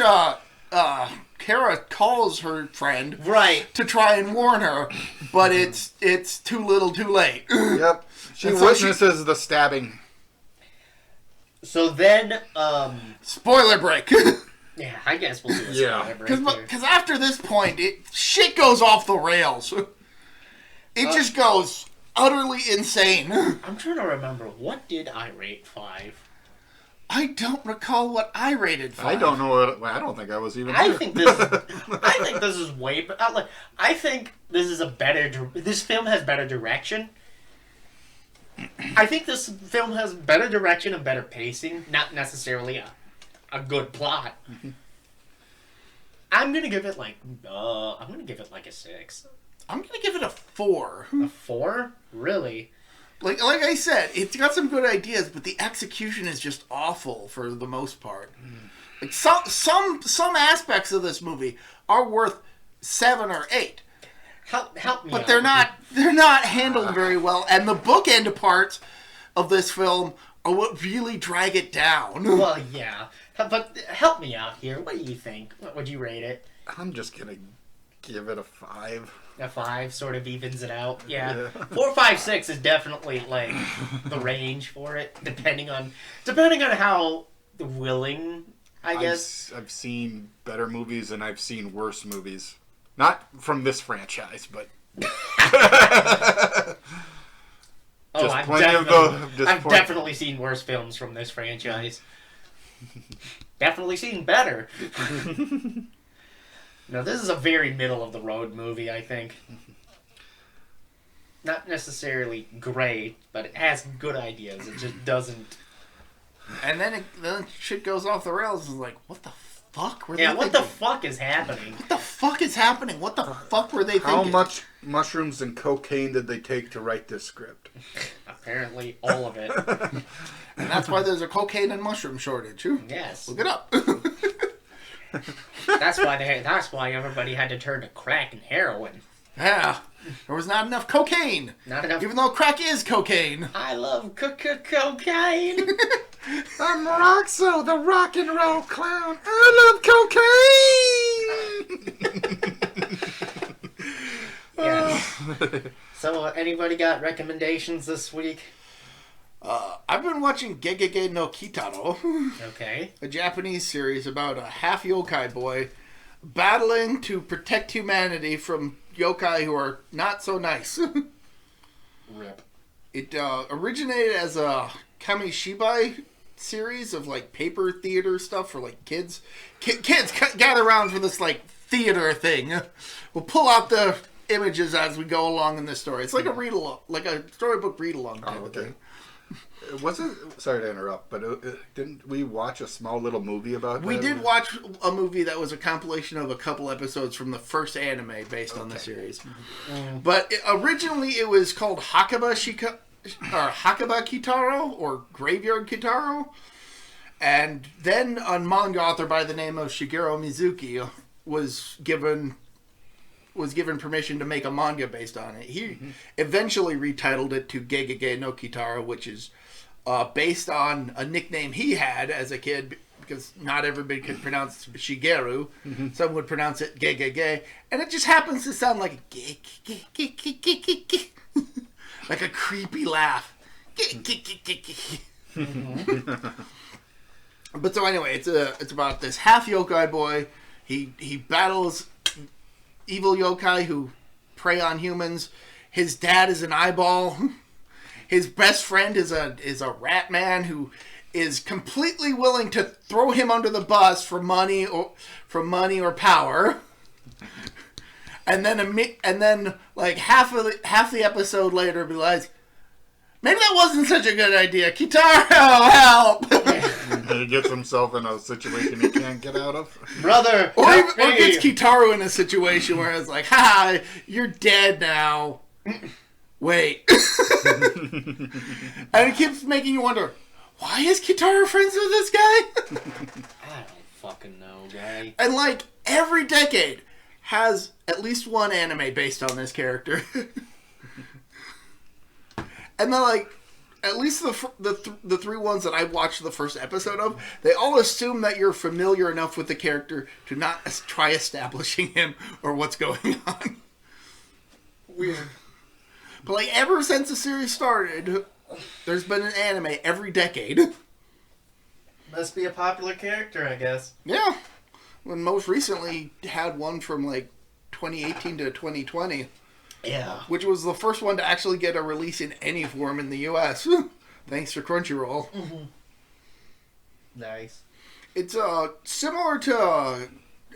Kara calls her friend Right. to try and warn her, but it's too little too late. Yep. She And so witnesses the stabbing. So then, Spoiler break. yeah, I guess we'll do a Yeah. spoiler break here. Because after this point, shit goes off the rails. It just goes utterly insane. I'm trying to remember, what did I rate 5? I don't recall what I rated 5. I don't know what. I don't think I was even. I there. think this is way. I think this is a better. This film has better direction. I think this film has better direction and better pacing, not necessarily a good plot. I'm gonna give it like a 6. I'm gonna give it a 4. A 4? Really? Like I said, it's got some good ideas, but the execution is just awful for the most part. Like some aspects of this movie are worth 7 or 8, Help me but out. they're not handled very well. And the bookend parts of this film are what really drag it down. Well, yeah, but help me out here. What do you think? What would you rate it? I'm just gonna give it a 5. A 5 sort of evens it out. Yeah. 4, 5, 6 is definitely like the range for it, depending on how willing, I guess. I've seen better movies and I've seen worse movies. Not from this franchise, but I've definitely seen worse films from this franchise. Definitely seen better. No, this is a very middle of the road movie, I think. Not necessarily great, but it has good ideas. It just doesn't. And then shit goes off the rails. It's like, what the fuck were they Yeah, what thinking? the fuck is happening? What the fuck is happening? What the fuck were they thinking? How much mushrooms and cocaine did they take to write this script? Apparently, all of it. And that's why there's a cocaine and mushroom shortage. Yes. Look it up. That's why everybody had to turn to crack and heroin. Yeah. There was not enough cocaine. Not enough. Even though crack is cocaine. I love cocaine. I'm Roxo, the rock and roll clown. I love cocaine. Yes. So, anybody got recommendations this week? I've been watching Gegege no Kitaro, Okay. a Japanese series about a half yokai boy battling to protect humanity from yokai who are not so nice. Rip. It originated as a kamishibai series of like paper theater stuff for like kids. Kids gather around for this like theater thing. We'll pull out the images as we go along in this story. It's like a read along, like a storybook read along type of thing. Wasn't sorry to interrupt, but didn't we watch a small little movie about that? We did watch a movie that was a compilation of a couple episodes from the first anime based on the series. But originally it was called Hakaba Kitaro or Graveyard Kitaro. And then a manga author by the name of Shigeru Mizuki was given permission to make a manga based on it. He eventually retitled it to Gegege no Kitaro, which is based on a nickname he had as a kid, because not everybody could pronounce Shigeru. Some would pronounce it Gegege, and it just happens to sound like a like a creepy laugh. But so anyway, it's about this half yokai boy. He battles evil yokai who prey on humans. His dad is an eyeball. His best friend is a rat man who is completely willing to throw him under the bus for money or power. And then like half the episode later, be like, maybe that wasn't such a good idea. Kitaro, help! He gets himself in a situation he can't get out of. Brother, Or help me. gets Kitaro in a situation where it's like, ha, you're dead now. Wait. And it keeps making you wonder, why is Kitaro friends with this guy? I don't fucking know, guy. And like, every decade has at least one anime based on this character. And then like, at least the three ones that I watched the first episode of, they all assume that you're familiar enough with the character to not try establishing him or what's going on. Weird. But like, ever since the series started, there's been an anime every decade. Must be a popular character, I guess. Yeah. When most recently had one from like 2018 to 2020. Yeah. Which was the first one to actually get a release in any form in the U.S. Thanks to Crunchyroll. Mm-hmm. Nice. It's similar to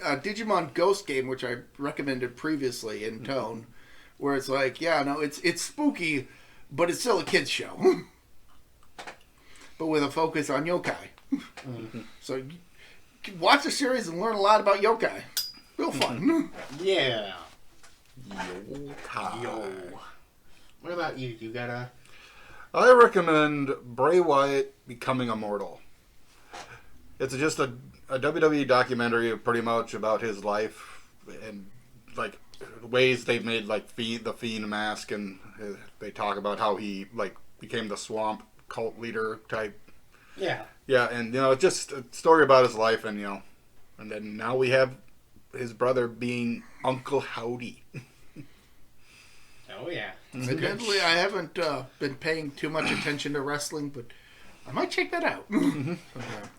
a Digimon Ghost game, which I recommended previously in tone, where it's like, yeah, no, it's spooky, but it's still a kids show, but with a focus on yokai. Mm-hmm. So you can watch the series and learn a lot about yokai. Real fun. Yeah. Yokai. Yo. What about you? You got a... I recommend Bray Wyatt Becoming Immortal. It's just a WWE documentary pretty much about his life and like ways they've made like the Fiend mask, and they talk about how he like became the Swamp cult leader type. Yeah. Yeah, and it's just a story about his life, and and then now we have his brother being Uncle Howdy. Oh, yeah. Admittedly, I haven't been paying too much attention to wrestling, but I might check that out.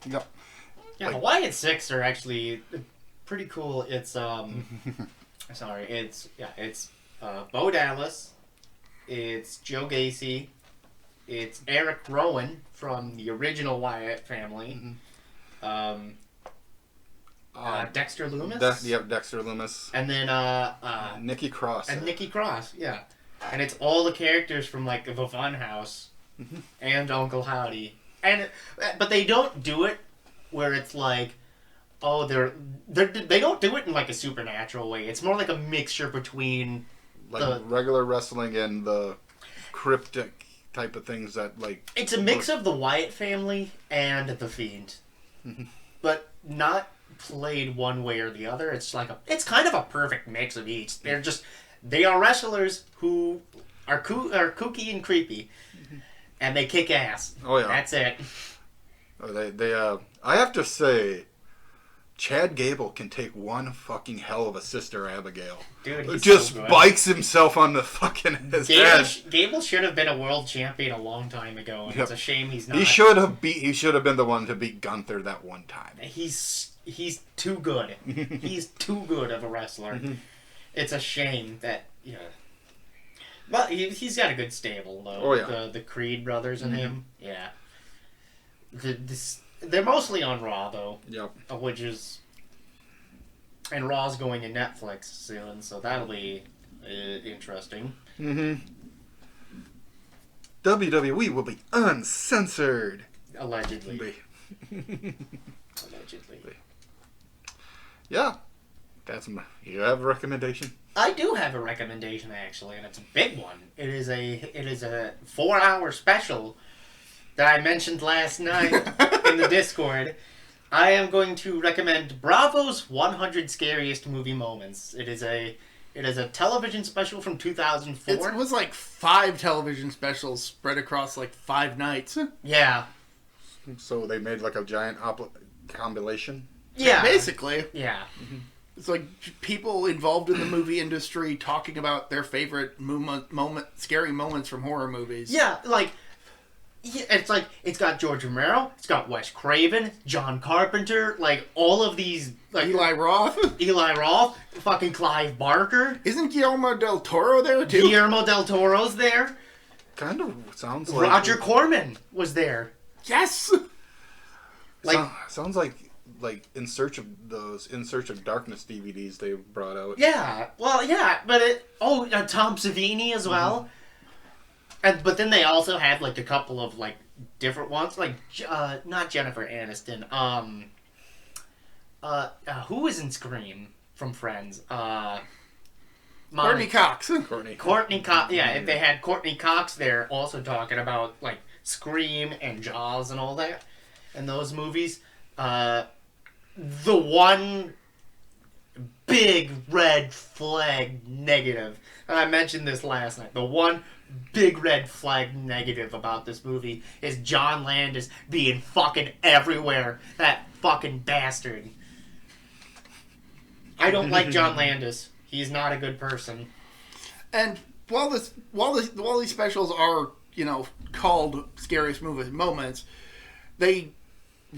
Yep. Yeah, the Wyatt Six are actually pretty cool. It's sorry, it's Bo Dallas, it's Joe Gacy, it's Eric Rowan from the original Wyatt family, Dexter Loomis, Dexter Loomis, and then Nikki Cross, and Nikki Cross, yeah, and it's all the characters from like the Funhouse and Uncle Howdy, but they don't do it where it's like, oh, they don't do it in like a supernatural way. It's more like a mixture between like the regular wrestling and the cryptic type of things that like. It's a mix of the Wyatt family and the Fiend, but not played one way or the other. It's kind of a perfect mix of each. They are wrestlers who are kooky and creepy, and they kick ass. Oh yeah, that's it. I have to say, Chad Gable can take one fucking hell of a Sister Abigail. Dude, he's just so good. Bikes himself on the fucking his head. Gable should have been a world champion a long time ago, and it's a shame he's not. He should have been the one to beat Gunther that one time. He's too good. He's too good of a wrestler. It's a shame that But he's got a good stable though. Oh yeah. The Creed brothers and him. Yeah. They're mostly on Raw though. Yep. Which is, and Raw's going to Netflix soon, so that'll be interesting. WWE will be uncensored. Allegedly. Yeah. You have a recommendation? I do have a recommendation actually, and it's a big one. It is a 4-hour special that I mentioned last night in the Discord. I am going to recommend Bravo's 100 Scariest Movie Moments. It is a television special from 2004. It was like 5 television specials spread across like 5 nights. Yeah. So they made like a giant compilation? Yeah. Basically. Yeah. It's like people involved in the movie industry talking about their favorite scary moments from horror movies. Yeah, it's got George Romero, it's got Wes Craven, John Carpenter, like all of these, like Eli Roth, fucking Clive Barker. Isn't Guillermo del Toro there too? Guillermo del Toro's there. Kind of sounds like Roger Corman was there. Yes. Sounds like In Search of Darkness DVDs they brought out. Yeah, well, yeah, but Tom Savini as well. But then they also had like a couple of like different ones, like not Jennifer Aniston. Who was in Scream from Friends? Courtney Cox. Courtney Cox. Yeah, they had Courtney Cox there, also talking about like Scream and Jaws and all that, and those movies. The one big red flag negative, and I mentioned this last night. The one big red flag negative about this movie is John Landis being fucking everywhere. That fucking bastard. I don't like John Landis. He's not a good person. And while these specials are, called Scariest Movie Moments, they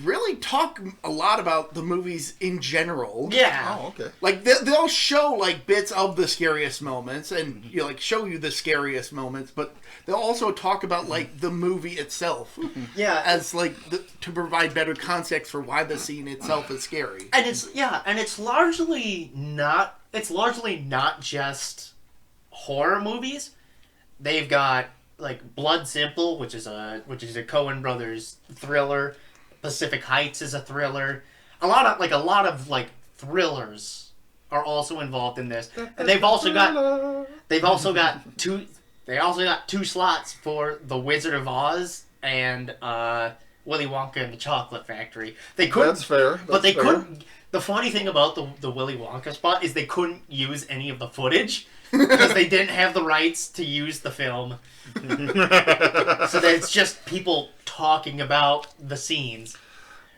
really talk a lot about the movies in general. Yeah. Oh, okay. Like they'll show like bits of the scariest moments and like show you the scariest moments, but they'll also talk about like the movie itself. Yeah. As like to provide better context for why the scene itself is scary. And it's largely not just horror movies. They've got like Blood Simple, which is a Coen Brothers thriller. Pacific Heights is a thriller. A lot of thrillers are also involved in this. And they've also got two slots for The Wizard of Oz and Willy Wonka and the Chocolate Factory. They couldn't. That's fair. But they couldn't. The funny thing about the Willy Wonka spot is they couldn't use any of the footage because they didn't have the rights to use the film. So it's just people talking about the scenes.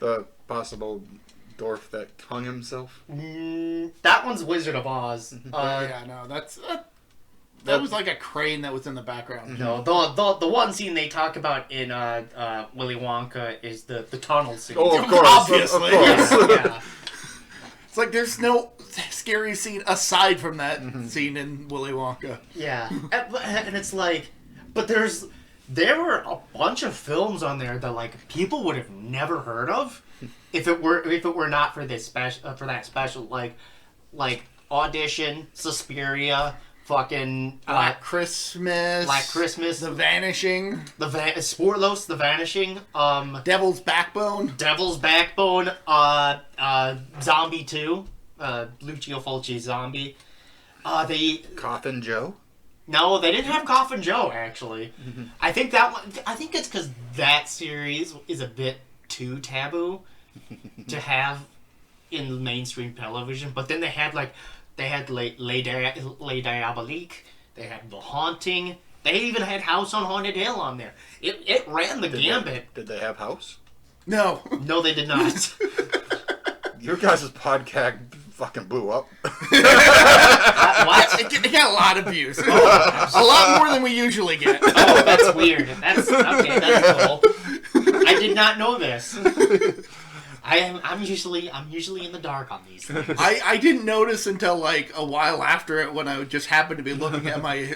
The possible dwarf that hung himself. That one's Wizard of Oz. Yeah, no, that was like a crane that was in the background. No, the one scene they talk about in Willy Wonka is the tunnel scene. Oh, of course. Obviously. Of course. Yeah. It's like there's no scary scene aside from that scene in Willy Wonka. Yeah. And it's like, but there were a bunch of films on there that like people would have never heard of if it were not for this that special like Audition, Suspiria, fucking Black Christmas, The Vanishing, Sportlos, The Vanishing, Devil's Backbone, Zombie 2, Lucio Fulci's Zombie. Coffin Joe? No, they didn't have Coffin Joe, actually. I think it's because that series is a bit too taboo to have in mainstream television. But then they had Les Diaboliques, they had The Haunting, they even had House on Haunted Hill on there. It ran the gambit. Did they have House? No. No, they did not. Your guys' podcast fucking blew up. What? It got a lot of views. A lot more than we usually get. Oh, that's weird. That's cool. I did not know this. I'm usually in the dark on these things. I didn't notice until like a while after it when I just happened to be looking at my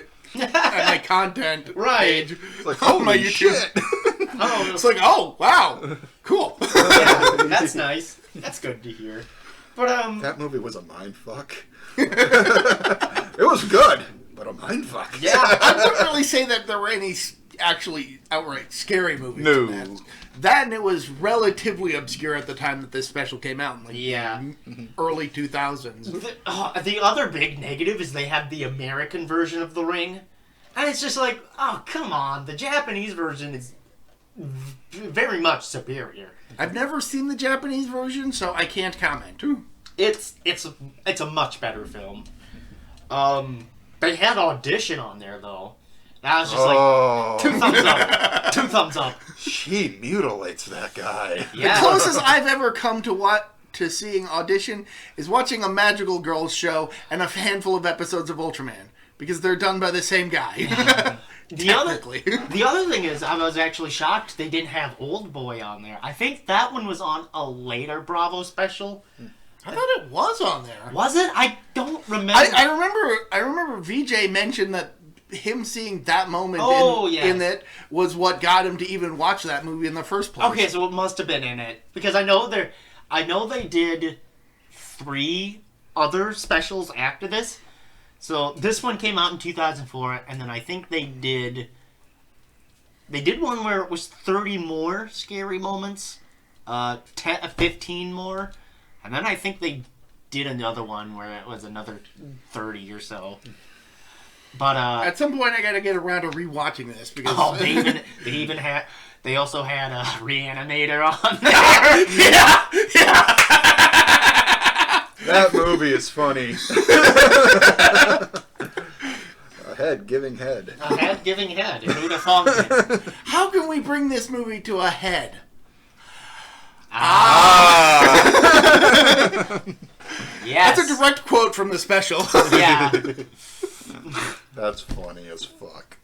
content page Like, on my holy YouTube. shit. Oh, It's like, oh wow, cool. yeah, that's nice. That's good to hear. But That movie was a mindfuck. It was good, but a mindfuck. yeah, I wouldn't really say that there were any actually outright scary movies. No. In that and it was relatively obscure at the time that this special came out in like yeah. early 2000s. The other big negative is they have the American version of The Ring, and it's just like, oh come on, the Japanese version is very much superior. I've never seen the Japanese version, so I can't comment. It's a much better film. They had Audition on there though. That was just like 2 thumbs up. 2 thumbs up. She mutilates that guy. Yeah. The closest I've ever come to seeing Audition is watching a Magical Girls show and a handful of episodes of Ultraman, because they're done by the same guy. The other thing is, I was actually shocked they didn't have Old Boy on there. I think that one was on a later Bravo special. I thought it was on there. Was it? I don't remember. I remember VJ mentioned that him seeing that moment in it was what got him to even watch that movie in the first place. Okay, so it must have been in it, because I know they did 3 other specials after this. So this one came out in 2004, and then I think they did one where it was 30 more scary moments, 15 more, and then I think they did another one where it was another 30 or so. But at some point, I got to get around to rewatching this because they also had a Reanimator on there. yeah. That movie is funny. A head giving head. A head giving head. Who'd have thought it? How can we bring this movie to a head? Yes. That's a direct quote from the special. Yeah. That's funny as fuck.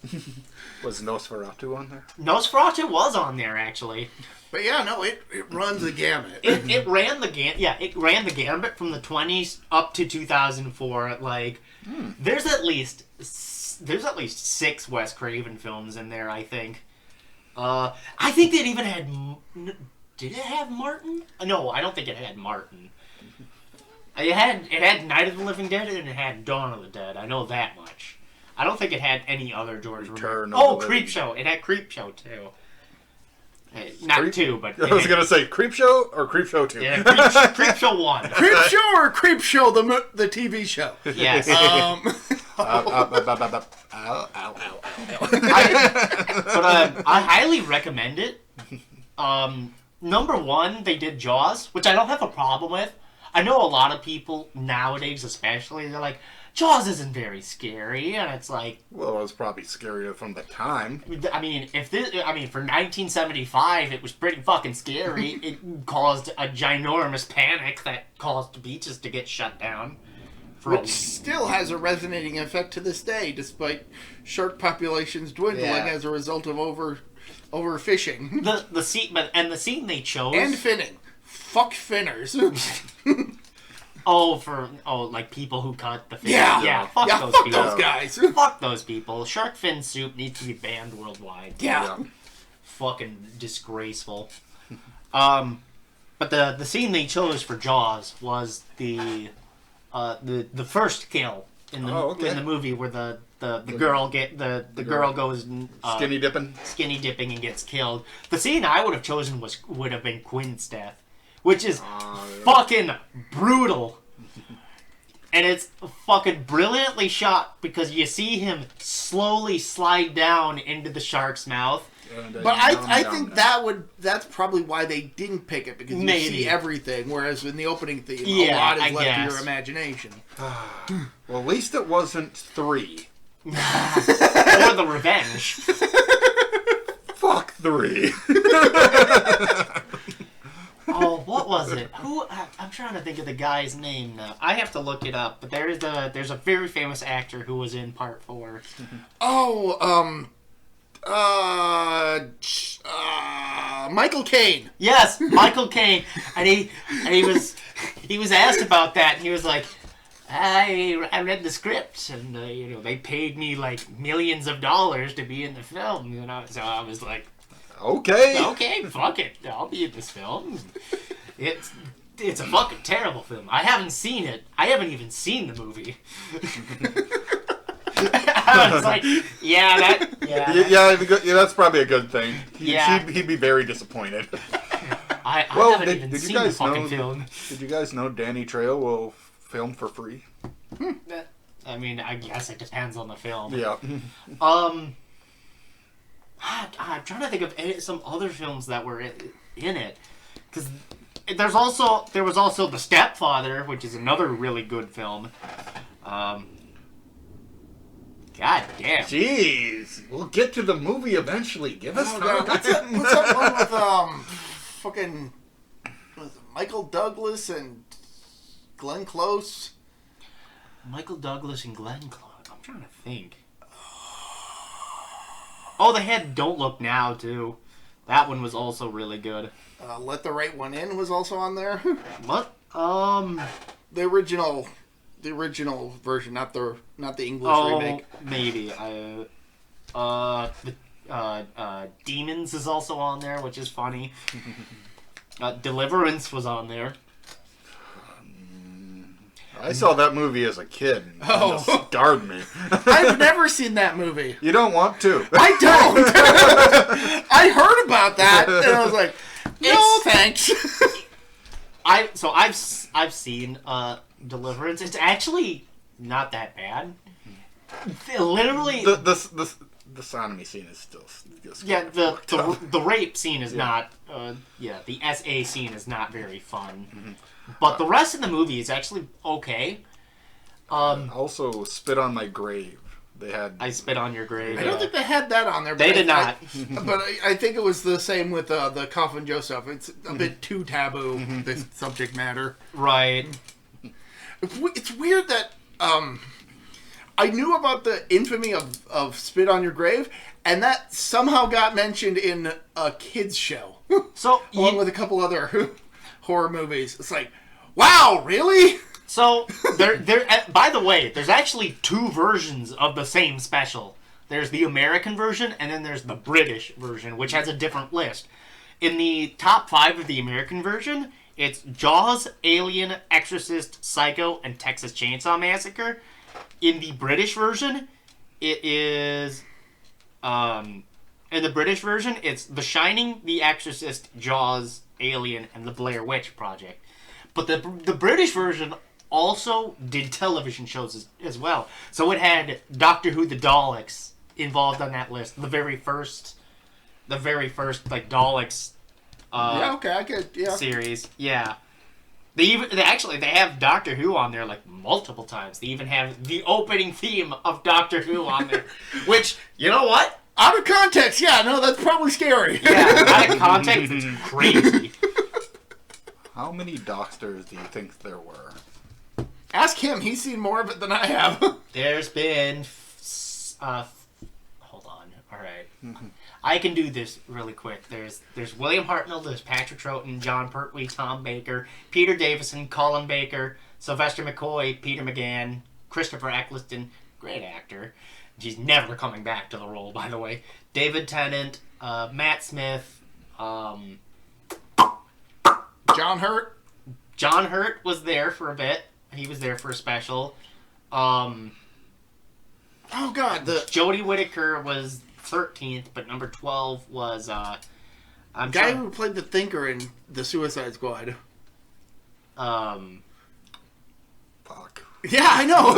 Was Nosferatu on there? Nosferatu was on there, actually. But yeah, no, it runs the gamut. It ran the gambit from the 20s up to 2004. Like, there's at least 6 Wes Craven films in there, I think. I think it even had... Did it have Martin? No, I don't think it had Martin. It had Night of the Living Dead and it had Dawn of the Dead. I know that much. I don't think it had any other George Return Romero. of the Creepshow. It had Creepshow too. Not 2, but... I was going to say Creepshow or Creepshow 2? Yeah, Creepshow 1. Creepshow or Creepshow, the TV show? Yes. I highly recommend it. Number 1, they did Jaws, which I don't have a problem with. I know a lot of people nowadays, especially, they're like, Jaws isn't very scary, and it's like... Well, it was probably scarier from the time. I mean, for 1975, it was pretty fucking scary. It caused a ginormous panic that caused beaches to get shut down. Which still has a resonating effect to this day, despite shark populations dwindling as a result of overfishing. The scene they chose... And finning. Fuck finners. Like people who cut the fin. Yeah. Fuck those guys. Fuck those people. Shark fin soup needs to be banned worldwide. Yeah. Fucking Disgraceful. But the scene they chose for Jaws was the first kill in the movie where the girl girl goes skinny dipping and gets killed. The scene I would have chosen would have been Quinn's death, which is fucking brutal. And it's fucking brilliantly shot because you see him slowly slide down into the shark's mouth. But I think that's probably why they didn't pick it, because you see everything, whereas in the opening theme, a lot is left to your imagination. Well, at least it wasn't 3. Or the revenge. Fuck 3. Oh, what was it? I'm trying to think of the guy's name now. I have to look it up, but there's a very famous actor who was in part 4. Michael Caine. Yes, Michael Caine. And he was asked about that, and he was like, I read the script, and they paid me like millions of dollars to be in the film, So I was like, okay, fuck it, I'll be in this film. It's a fucking terrible film. I haven't seen it. I haven't even seen the movie. I was like, that's probably a good thing. He'd be very disappointed. I haven't even seen the fucking film. Did you guys know Danny Trejo will film for free? I mean, I guess it depends on the film. Yeah. I'm trying to think of some other films that were in it, because there was also The Stepfather, which is another really good film. God damn. Jeez. We'll get to the movie eventually. Give us time. What's that one with fucking Michael Douglas and Glenn Close? Michael Douglas and Glenn Close. I'm trying to think. Oh, they had Don't Look Now too. That one was also really good. Let the Right One In was also on there. What? The original version, not the English remake. Maybe. Demons is also on there, which is funny. Deliverance was on there. I saw that movie as a kid. And it scarred me. I've never seen that movie. You don't want to. I don't. I heard about that and I was like, no thanks. I've seen Deliverance. It's actually not that bad. Literally, the sodomy scene is still the rape scene is not. The SA scene is not very fun. Mm-hmm. But the rest of the movie is actually okay. Also, Spit on My Grave. They had. I Spit on Your Grave. I don't think they had that on there. They did not. But I think it was the same with the Coffin Joe stuff. It's a bit too taboo, this subject matter. Right. It's weird that I knew about the infamy of Spit on Your Grave, and that somehow got mentioned in a kids show, So along with a couple other horror movies. It's like, wow, really? So there. By the way, there's actually 2 versions of the same special. There's the American version, and then there's the British version, which has a different list. In the top 5 of the American version, it's Jaws, Alien, Exorcist, Psycho, and Texas Chainsaw Massacre. In the British version, it is. In the British version, it's The Shining, The Exorcist, Jaws, Alien, and The Blair Witch Project. But the British version also did television shows as well. So it had Doctor Who: The Daleks involved on that list. The very first like Daleks Yeah, okay, I get, yeah. series. Yeah. They have Doctor Who on there like multiple times. They even have the opening theme of Doctor Who on there. Which, you know what? Out of context, yeah, no, that's probably scary. Yeah, out of context, it's crazy. How many doctors do you think there were? Ask him, he's seen more of it than I have. There's been hold on. All right. I can do this really quick. There's William Hartnell, there's Patrick Troughton, John Pertwee, Tom Baker, Peter Davison, Colin Baker, Sylvester McCoy, Peter McGann, Christopher Eccleston, great actor. He's never coming back to the role, by the way. David Tennant, Matt Smith, John Hurt. John Hurt was there for a bit. He was there for a special. Oh God, the Jodie Whittaker was 13th, but number 12 was guy who played the Thinker in the Suicide Squad. Fuck. Yeah, I know.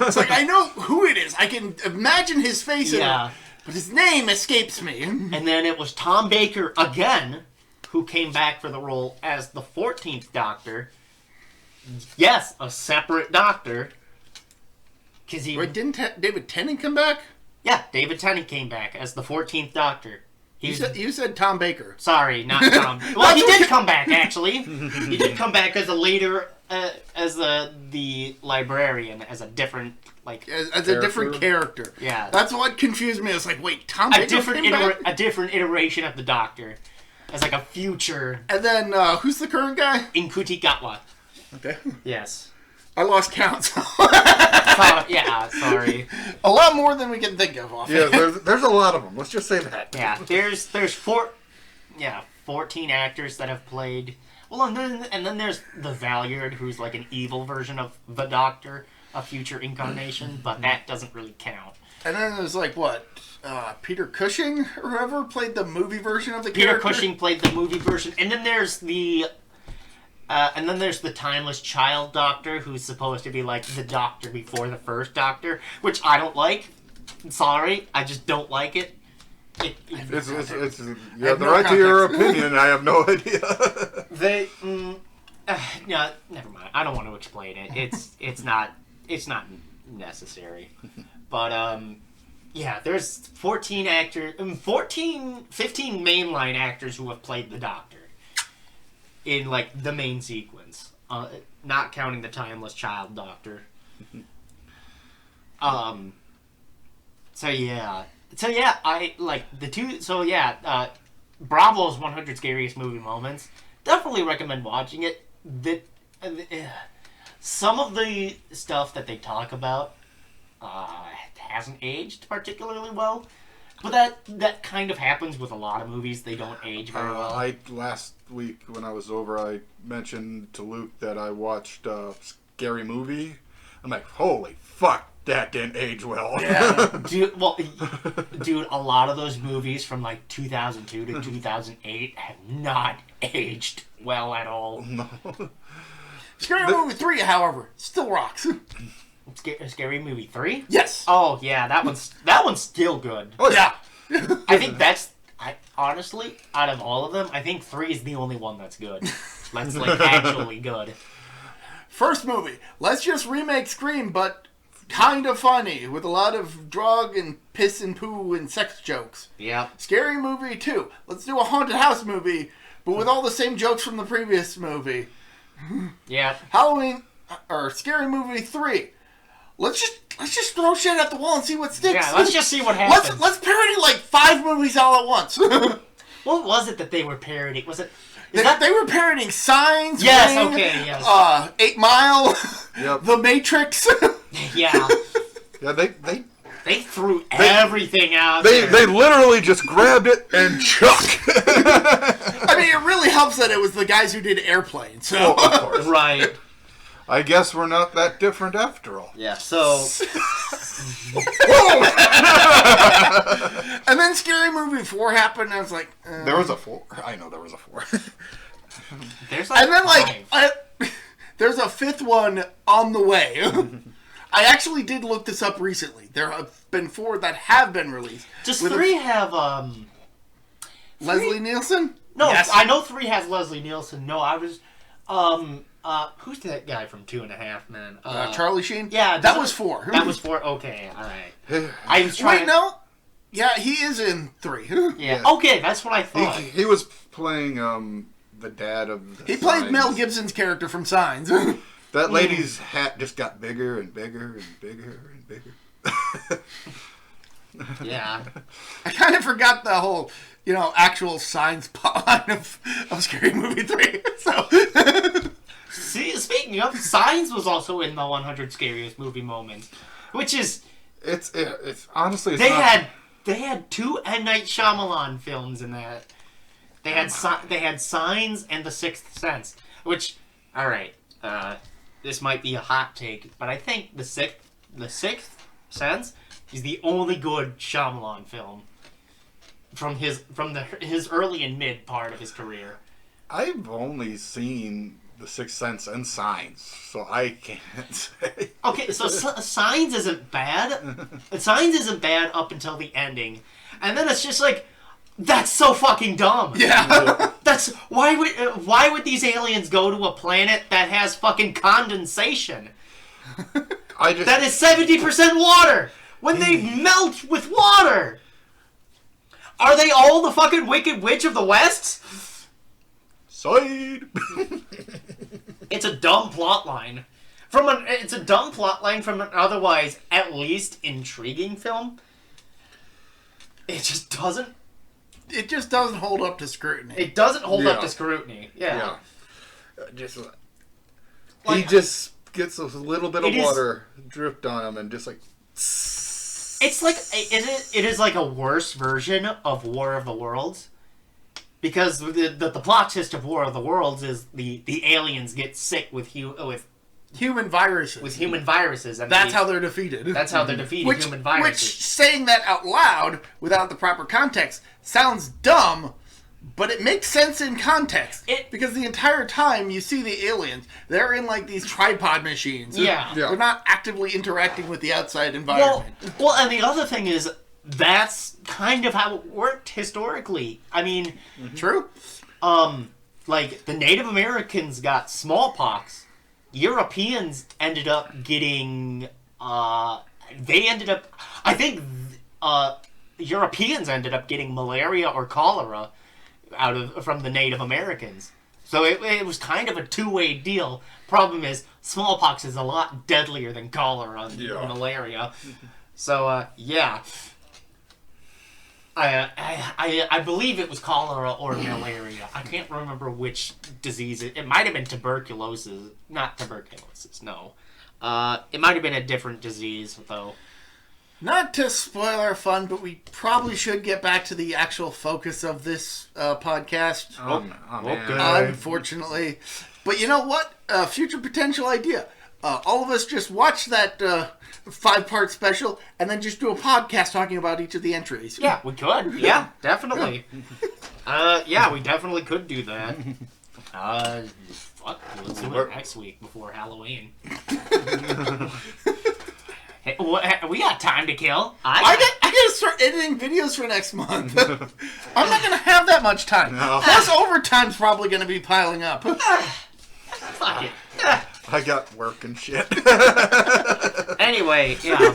It's like I know who it is. I can imagine his face. Yeah. But his name escapes me. And then it was Tom Baker again, who came back for the role as the 14th Doctor. Yes, a separate Doctor. Cause he, Wait, didn't David Tennant come back? yeah, David Tennant came back as the 14th Doctor. You said Tom Baker. Sorry, not Tom. Well, he did come back, actually. He did come back as a later, as the librarian, as a different, like... As a different character. Yeah. That's what confused me. It's like, wait, Tom Baker came back? A different iteration of the Doctor. As like a future... And then, who's the current guy? Inkuti Gatwa. Okay. Yes. I lost count. Yeah, sorry. A lot more than we can think of. Yeah, there's a lot of them. Let's just say that. Yeah, there's 14 actors that have played. Well, and then there's the Valyard, who's like an evil version of the Doctor, a future incarnation, but that doesn't really count. And then there's like what? Peter Cushing or whoever played the movie version of the Peter character? Cushing played the movie version, and then there's the timeless child Doctor, who's supposed to be like the Doctor before the first Doctor, which I don't like. Sorry, I just don't like it. You have the right to your opinion. I have no idea. No, never mind. I don't want to explain it. It's not necessary. But yeah, there's 15 mainline actors who have played the Doctor in like the main sequence, not counting the timeless child Doctor. So yeah, I like the two. So yeah, Bravo's 100 Scariest Movie Moments. Definitely recommend watching it. Some of the stuff that they talk about hasn't aged particularly well, but that kind of happens with a lot of movies. They don't age very well. Last week when I was over, I mentioned to Luke that I watched Scary Movie. I'm like, holy fuck, that didn't age well. Yeah. Dude, a lot of those movies from like 2002 to 2008 have not aged well at all. No. Scary Movie 3, however, still rocks. Scary Movie 3? Yes. Oh yeah, that one's still good. Oh yeah. I think honestly, out of all of them, I think 3 is the only one that's good. That's like actually good. First movie, let's just remake Scream, but kind of funny, with a lot of drug and piss and poo and sex jokes. Yeah. Scary Movie 2, let's do a haunted house movie, but with all the same jokes from the previous movie. Yeah. Scary Movie 3, let's just throw shit at the wall and see what sticks. Yeah, let's just see what happens. Let's parody like 5 movies all at once. What was it that they were parodying? Was it? They were parodying Signs. Yes. Ring, Okay. Yes. 8 Mile. Yep. The Matrix. Yeah. Yeah, They threw everything out. They literally just grabbed it and chuck. I mean, it really helps that it was the guys who did Airplane. So. Oh, of course. Right. I guess we're not that different after all. Yeah. So. And then Scary Movie 4 happened, and I was like... There was a 4. I know there was a 4. There's like and then, 5. there's a 5th one on the way. I actually did look this up recently. There have been 4 that have been released. Does 3 have, Leslie Nielsen? No, Yes. I know 3 has Leslie Nielsen. No, I was... who's that guy from 2.5 Men? Charlie Sheen? Yeah. That was 4. That was 4? Okay, alright. I was trying... Wait, no? Yeah, he is in 3. Yeah. Okay, that's what I thought. He was playing the dad of the He played Signs. Mel Gibson's character from Signs. That lady's hat just got bigger and bigger and bigger and bigger. Yeah. I kind of forgot the whole, actual Signs plotline of Scary Movie 3. So... See, speaking of, Signs was also in the 100 Scariest Movie Moments, which is... It's honestly, it's They not... had 2 M. Night Shyamalan films in that. They had Signs and The Sixth Sense, which, alright, this might be a hot take, but I think The Sixth Sense is the only good Shyamalan film from his early and mid part of his career. I've only seen The Sixth Sense and Signs, so I can't say. Okay, so Signs isn't bad. Signs isn't bad up until the ending, and then it's just like, that's so fucking dumb. Yeah. That's why would these aliens go to a planet that has fucking condensation? That is 70% water. When they melt with water, are they all the fucking Wicked Witch of the West? Side. It's a dumb plot line. It's a dumb plot line from an otherwise at least intriguing film. It just doesn't. It just doesn't hold up to scrutiny. It doesn't hold up Yeah. to scrutiny. Yeah. Just Like- he just gets a little bit of It is- water dripped on him and just like. It's like it is like a worse version of War of the Worlds. Because the plot twist of War of the Worlds is the aliens get sick with Human viruses. human viruses, and That's how they're defeated. That's how they're defeating human viruses. Which, saying that out loud, without the proper context, sounds dumb, but it makes sense in context. Because the entire time you see the aliens, they're in like these tripod machines. Yeah. Yeah. They're not actively interacting with the outside environment. Well, and the other thing is, that's kind of how it worked historically. I mean, True. like, the Native Americans got smallpox. Europeans ended up getting, Europeans ended up getting malaria or cholera from the Native Americans. So it was kind of a two-way deal. Problem is, smallpox is a lot deadlier than cholera and malaria. So, yeah. I believe it was cholera or malaria. I can't remember which disease. It might have been tuberculosis. Not tuberculosis, no. It might have been a different disease, though. Not to spoil our fun, but we probably should get back to the actual focus of this podcast. Oh, man. Okay. Unfortunately. But you know what? Future potential idea. All of us just watch that 5-part special and then just do a podcast talking about each of the entries. Yeah, we could. Yeah, definitely. Yeah, we definitely could do that. Fuck, let's do it next week before Halloween. Hey, we got time to kill. I gotta start editing videos for next month. I'm not gonna have that much time. No. Plus, overtime's probably gonna be piling up. Fuck it. I got work and shit. Anyway, yeah.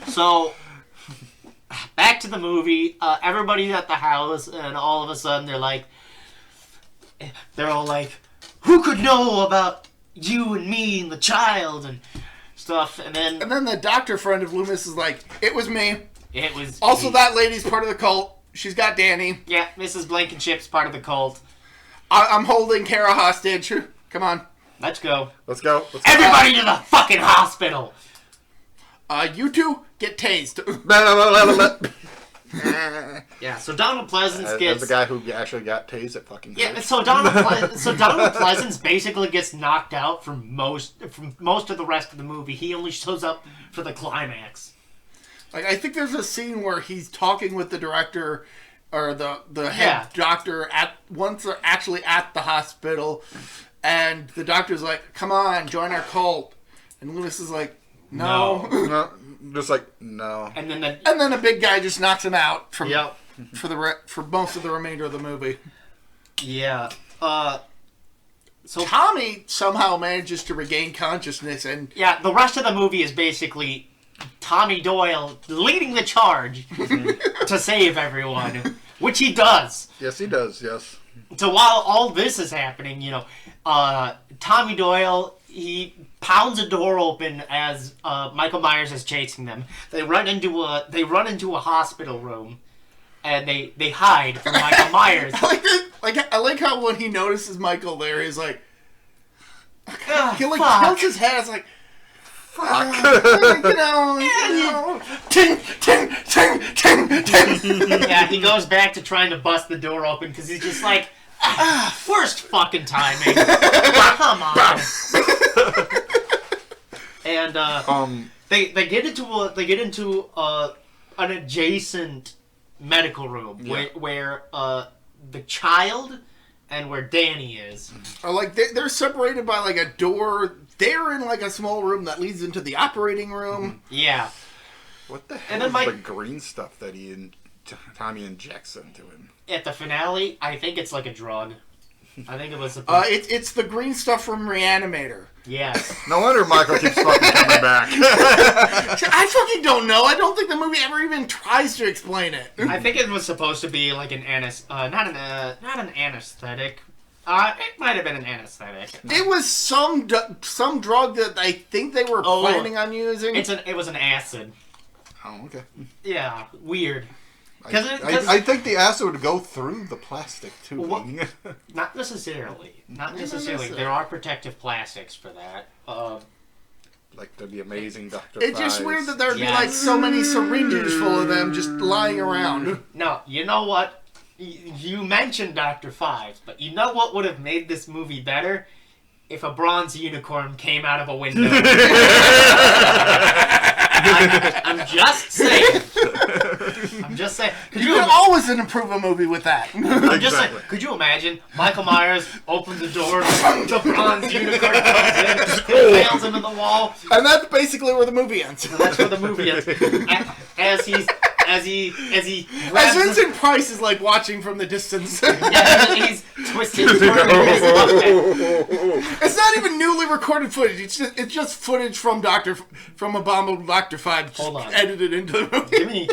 So, back to the movie. Everybody's at the house, and all of a sudden they're all like, who could know about you and me and the child? And stuff, and then the doctor friend of Loomis is like, it was me. it was... Also, that lady's part of the cult. She's got Danny. Yeah, Mrs. Blankenship's part of the cult. I'm holding Kara hostage. Come on. Let's go. Let's go. Everybody to the fucking hospital! You two, get tased. Yeah, so Donald Pleasance gets... As the guy who actually got tased at fucking... Yeah, so Donald Pleasance basically gets knocked out from most of the rest of the movie. He only shows up for the climax. Like, I think there's a scene where he's talking with the director or the head doctor once they're actually at the hospital, and the doctor's like, "Come on, join our cult," and Lewis is like, "No." No, just like, no. And then a big guy just knocks him out for most of the remainder of the movie. Yeah. So Tommy somehow manages to regain consciousness, and the rest of the movie is basically Tommy Doyle leading the charge to save everyone, which he does. Yes, he does. Yes. So while all this is happening, Tommy Doyle, he pounds a door open as Michael Myers is chasing them. They run into a hospital room, and they hide from Michael Myers. I like how when he notices Michael there, he's like, he fuck. tilts his head. It's like, fuck, ting, ting, ting, ting, ting. Yeah, he goes back to trying to bust the door open because he's just like, worst fucking timing. Come on. And they get into an adjacent medical room where the child and where Danny is. Or like they're separated by like a door. They're in like a small room that leads into the operating room. Yeah. What the hell is the green stuff that Tommy injects into him? At the finale, I think it's like a drug. I think it was. It's the green stuff from Reanimator. Yes. No wonder Michael keeps fucking coming back. I fucking don't know. I don't think the movie ever even tries to explain it. I think it was supposed to be like an not an anesthetic. It might have been an anesthetic. It was some drug that I think they were planning on using. It was an acid. Oh, okay. Yeah, weird. I think the acid would go through the plastic too. Not necessarily. Not necessarily. There are protective plastics for that. Like the amazing Dr. It's just weird that there'd be like so many syringes full of them just lying around. No, you know what? You mentioned Dr. Fives, but you know what would have made this movie better? If a bronze unicorn came out of a window. I'm just saying. You can always improve a movie with that. I'm just saying. Could you imagine Michael Myers opens the door, the bronze unicorn comes in, nails him in the wall, and that's basically where the movie ends. And that's where the movie ends. As Vincent Price is like watching from the distance. Yeah, he's twisting, turning his It's not even newly recorded footage. It's just footage from Abominable Dr. Five. Hold on. Edited into the movie. Give me.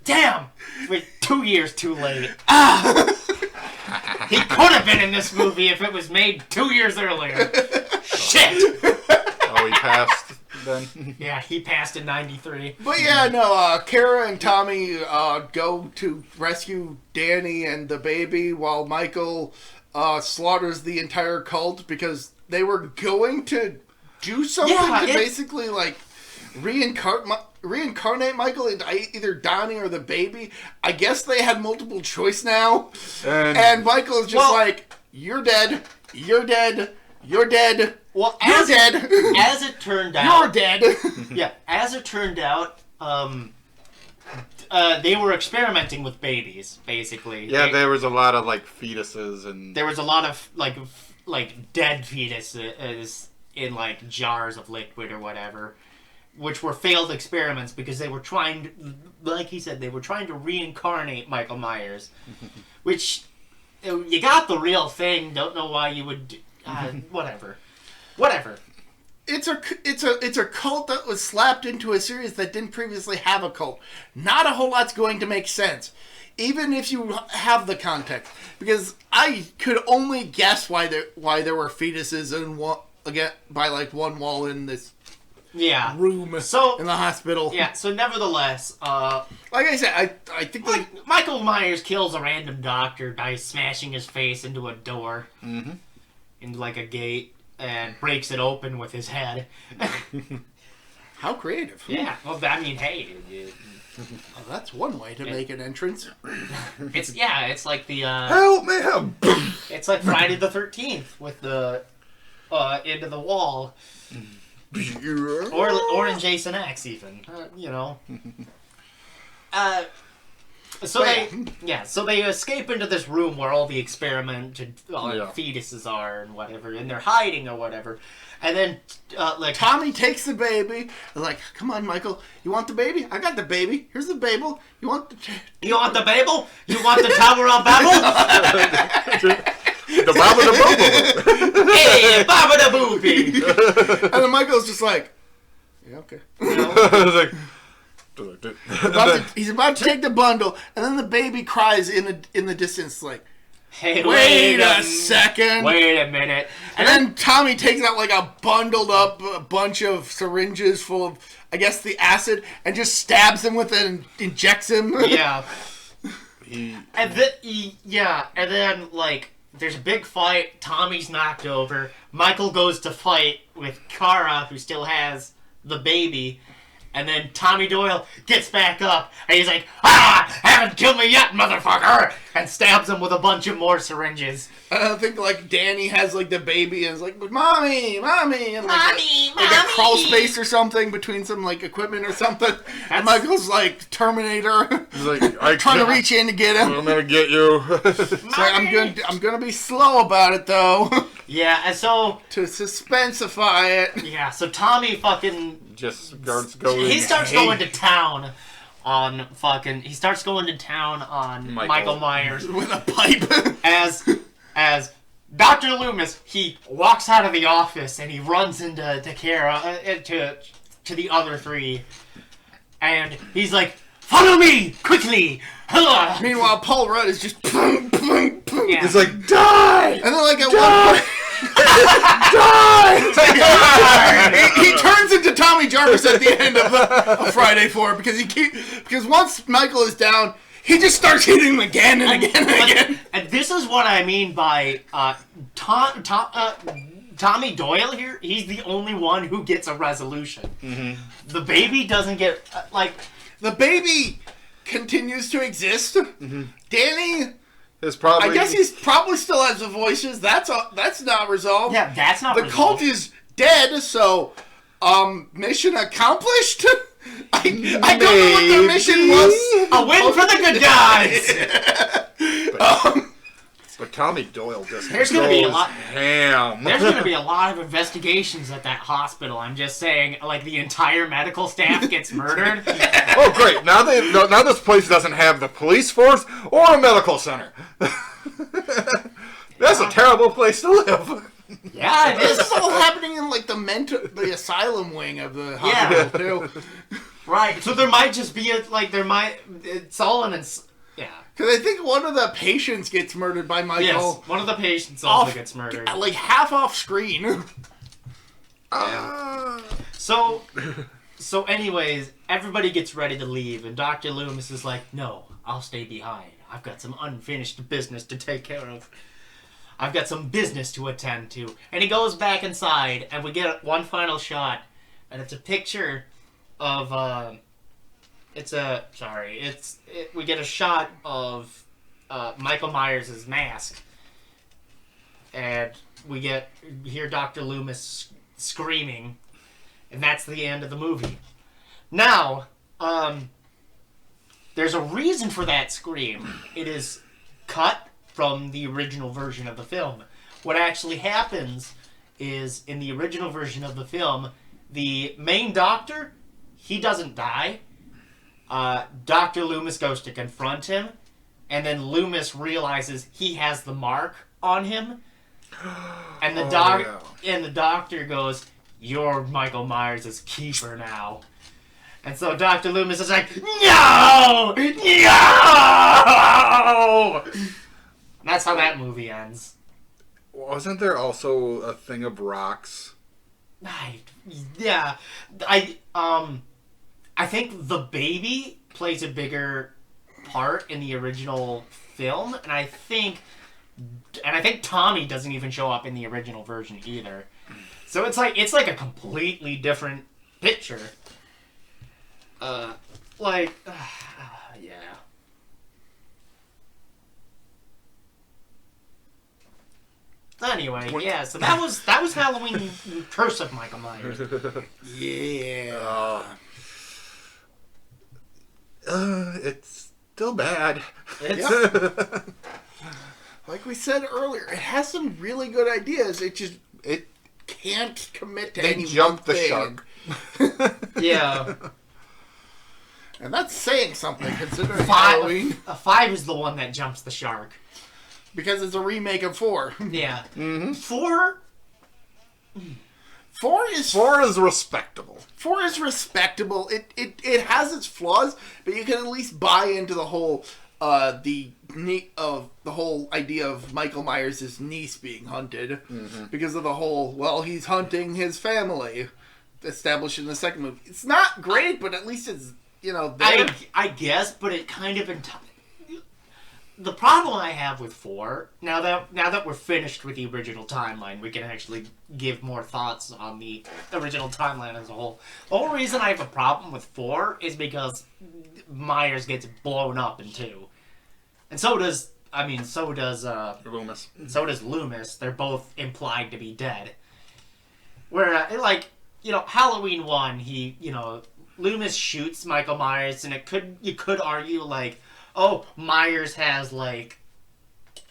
Damn! Wait, 2 years too late. He could have been in this movie if it was made 2 years earlier. Shit! Oh, he passed then? Yeah, he passed in 93. But yeah, no, Kara and Tommy go to rescue Danny and the baby while Michael slaughters the entire cult because they were going to do something to basically like reincarnate Michael into either Donnie or the baby. I guess they had multiple choice now. And Michael is just like, you're dead. You're dead. You're dead. Well, you're dead. As it turned out... You're dead. Yeah, as it turned out, they were experimenting with babies, basically. Yeah, there was a lot of, like, fetuses and... There was a lot of, like dead fetuses in, like, jars of liquid or whatever, which were failed experiments because they were trying to, like he said, they were trying to reincarnate Michael Myers, which, you got the real thing, don't know why you would... whatever. It's a cult that was slapped into a series that didn't previously have a cult. Not a whole lot's going to make sense, even if you have the context. Because I could only guess why there were fetuses in by like one wall in this room in the hospital. Yeah, so nevertheless, like I said, I think Michael Myers kills a random doctor by smashing his face into a door, into like a gate, and breaks it open with his head. How creative. Yeah, well, I mean, hey... Well, that's one way to make an entrance. It's like the... Help me! It's like Friday the 13th with the into the wall. Or in Jason X, even. So they escape into this room where all the experimented fetuses are and whatever, and they're hiding or whatever. And then, Tommy takes the baby. And like, come on, Michael. You want the baby? I got the baby. Here's the baby. You want the... You want the Babel? You want the Tower of Babel? The Baba the Boo. Hey, Baba the Boopy. And then Michael's just like, yeah, okay. He's about to take the bundle, and then the baby cries in the distance like, hey, wait a second. Wait a minute. And then Tommy takes out like a bundled up bunch of syringes full of, I guess, the acid, and just stabs him with it and injects him. Yeah. And then, like, there's a big fight. Tommy's knocked over. Michael goes to fight with Kara, who still has the baby. And then Tommy Doyle gets back up, and he's like, haven't killed me yet, motherfucker! And stabs him with a bunch of more syringes. I think, like, Danny has, like, the baby, and is like, Mommy! And, like, Mommy! a crawl space or something between some, like, equipment or something. And Michael's like, Terminator. He's like, trying to reach in to get him. I'm gonna get you. Like, I'm gonna be slow about it, though. Yeah, and so... To suspensify it. Yeah, so Tommy fucking... Just starts going... He starts going to town on Michael Myers. With a pipe. As Dr. Loomis, he walks out of the office and he runs into Kara, to the other three. And he's like, follow me! Quickly! Meanwhile, Paul Rudd is just... Yeah. He's like, die! And then, like, at one point... Die! He turns into Tommy Jarvis at the end of Friday 4 because once Michael is down, he just starts hitting him again and again and again. And this is what I mean by Tommy Doyle here. He's the only one who gets a resolution. Mm-hmm. The baby doesn't get the baby continues to exist. Mm-hmm. Danny. Probably... I guess he's probably still has the voices. That's not resolved. Yeah, that's not resolved. The cult is dead, so mission accomplished? I don't know what their mission was. A win for the good guys! But Tommy Doyle just There's going to be a lot. Ham. There's going to be a lot of investigations at that hospital. I'm just saying, like, the entire medical staff gets murdered. Oh, great! Now this place doesn't have the police force or a medical center. That's a terrible place to live. Yeah, it is. This is all happening in like the asylum wing of the hospital too. Right. So there might just be it's all in its. Yeah. Because I think one of the patients gets murdered by Michael. Yes, one of the patients also gets murdered. Like half off screen. So anyways, everybody gets ready to leave, and Dr. Loomis is like, no, I'll stay behind. I've got some unfinished business to take care of. I've got some business to attend to. And he goes back inside, and we get one final shot, and it's a picture of, we get a shot of Michael Myers' mask, and we hear Dr. Loomis screaming, and that's the end of the movie. Now, there's a reason for that scream. It is cut from the original version of the film. What actually happens is, in the original version of the film, the main doctor, he doesn't die. Dr. Loomis goes to confront him, and then Loomis realizes he has the mark on him, and the doctor goes, "You're Michael Myers' keeper now." And so Dr. Loomis is like, "No! No!" That's how that movie ends. Wasn't there also a thing of rocks Yeah, I think the baby plays a bigger part in the original film, and I think Tommy doesn't even show up in the original version either. So it's like a completely different picture. Yeah. Anyway, yeah. So that was Halloween Curse of Michael Myers. Yeah. It's still bad. It's Like we said earlier, it has some really good ideas. It can't commit to They any jumped one the thing. shark. yeah. And that's saying something considering Halloween. 5 is the one that jumps the shark. Because it's a remake of 4. Yeah. Mm-hmm. 4. 4 is 4 is respectable. 4 is respectable. It has its flaws, but you can at least buy into the whole the whole idea of Michael Myers' niece being hunted because of the whole he's hunting his family established in the second movie. It's not great, but at least it's there. I guess, but it kind of the problem I have with 4 now that we're finished with the original timeline, we can actually give more thoughts on the original timeline as a whole. The whole reason I have a problem with 4 is because Myers gets blown up in 2, and so does Loomis. So does Loomis. They're both implied to be dead. Where Halloween 1, Loomis shoots Michael Myers, and you could argue Myers has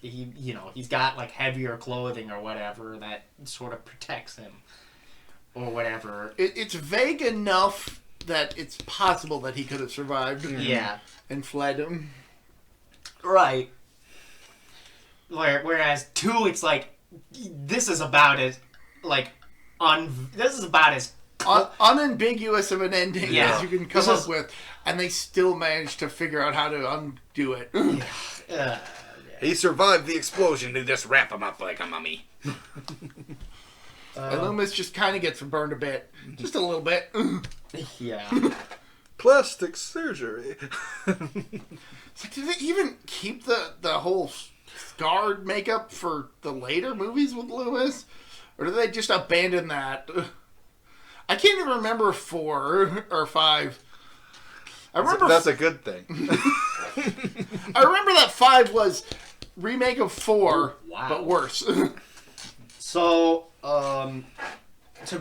he's got heavier clothing or whatever that sort of protects him or whatever. It's vague enough that it's possible that he could have survived. Yeah. And fled. Right. Whereas 2, it's this is about as unambiguous of an ending Yeah. as you can come up with, and they still managed to figure out how to undo it. He survived the explosion. They just wrap him up like a mummy. And Loomis just kind of gets burned a bit. Just a little bit. Yeah. Plastic surgery. So did they even keep the whole scarred makeup for the later movies with Loomis? Or did they just abandon that? I can't even remember 4 or 5. I remember That's a good thing. I remember that 5 was remake of 4, Wow. but worse. So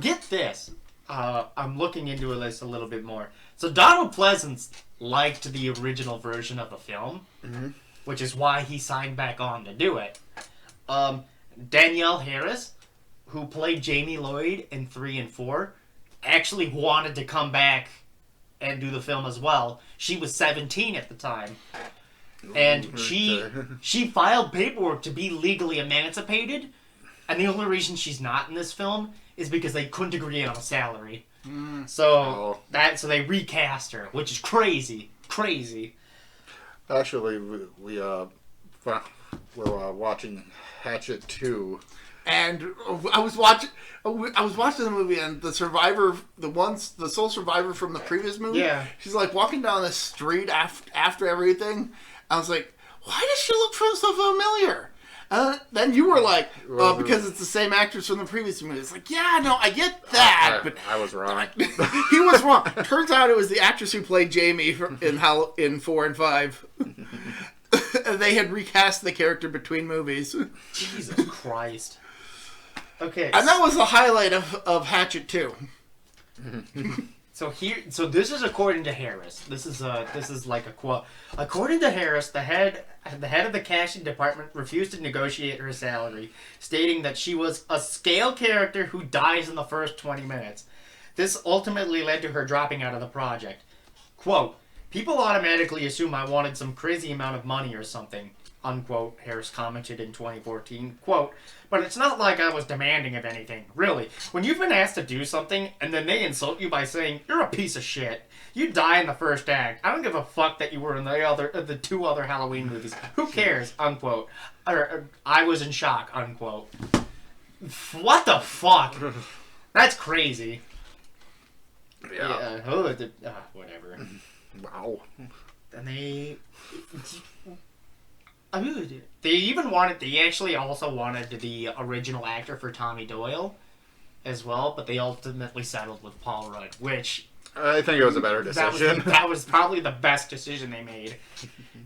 get this. I'm looking into this a little bit more. So Donald Pleasance liked the original version of the film, which is why he signed back on to do it. Danielle Harris, who played Jamie Lloyd in 3 and 4, actually wanted to come back and do the film as well. She was 17 at the time. And she filed paperwork to be legally emancipated, and the only reason she's not in this film is because they couldn't agree on a salary. So they recast her, which is crazy. Actually, we're watching Hatchet 2. And I was watching the movie, and the survivor, the sole survivor from the previous movie, Yeah. she's walking down the street after everything. I was like, why does she look so familiar? Then you were like, because it's the same actress from the previous movie. It's yeah, no, I get that, but I was wrong. he was wrong. Turns out it was the actress who played Jamie in 4 and 5. They had recast the character between movies. Jesus Christ. Okay. And that was the highlight of Hatchet 2. So this is according to Harris. This is like a quote. According to Harris, the head of the casting department refused to negotiate her salary, stating that she was a scale character who dies in the first 20 minutes. This ultimately led to her dropping out of the project. Quote, "People automatically assume I wanted some crazy amount of money or something," unquote, Harris commented in 2014. Quote, "But it's not like I was demanding of anything. Really, when you've been asked to do something and then they insult you by saying, 'You're a piece of shit. You die in the first act. I don't give a fuck that you were in the 2 other Halloween movies. Who cares?' Unquote. Or, I was in shock," unquote. What the fuck? That's crazy. Yeah. Whatever. Wow. And they actually also wanted the original actor for Tommy Doyle as well, but they ultimately settled with Paul Rudd, which I think it was a better decision. that was probably the best decision they made,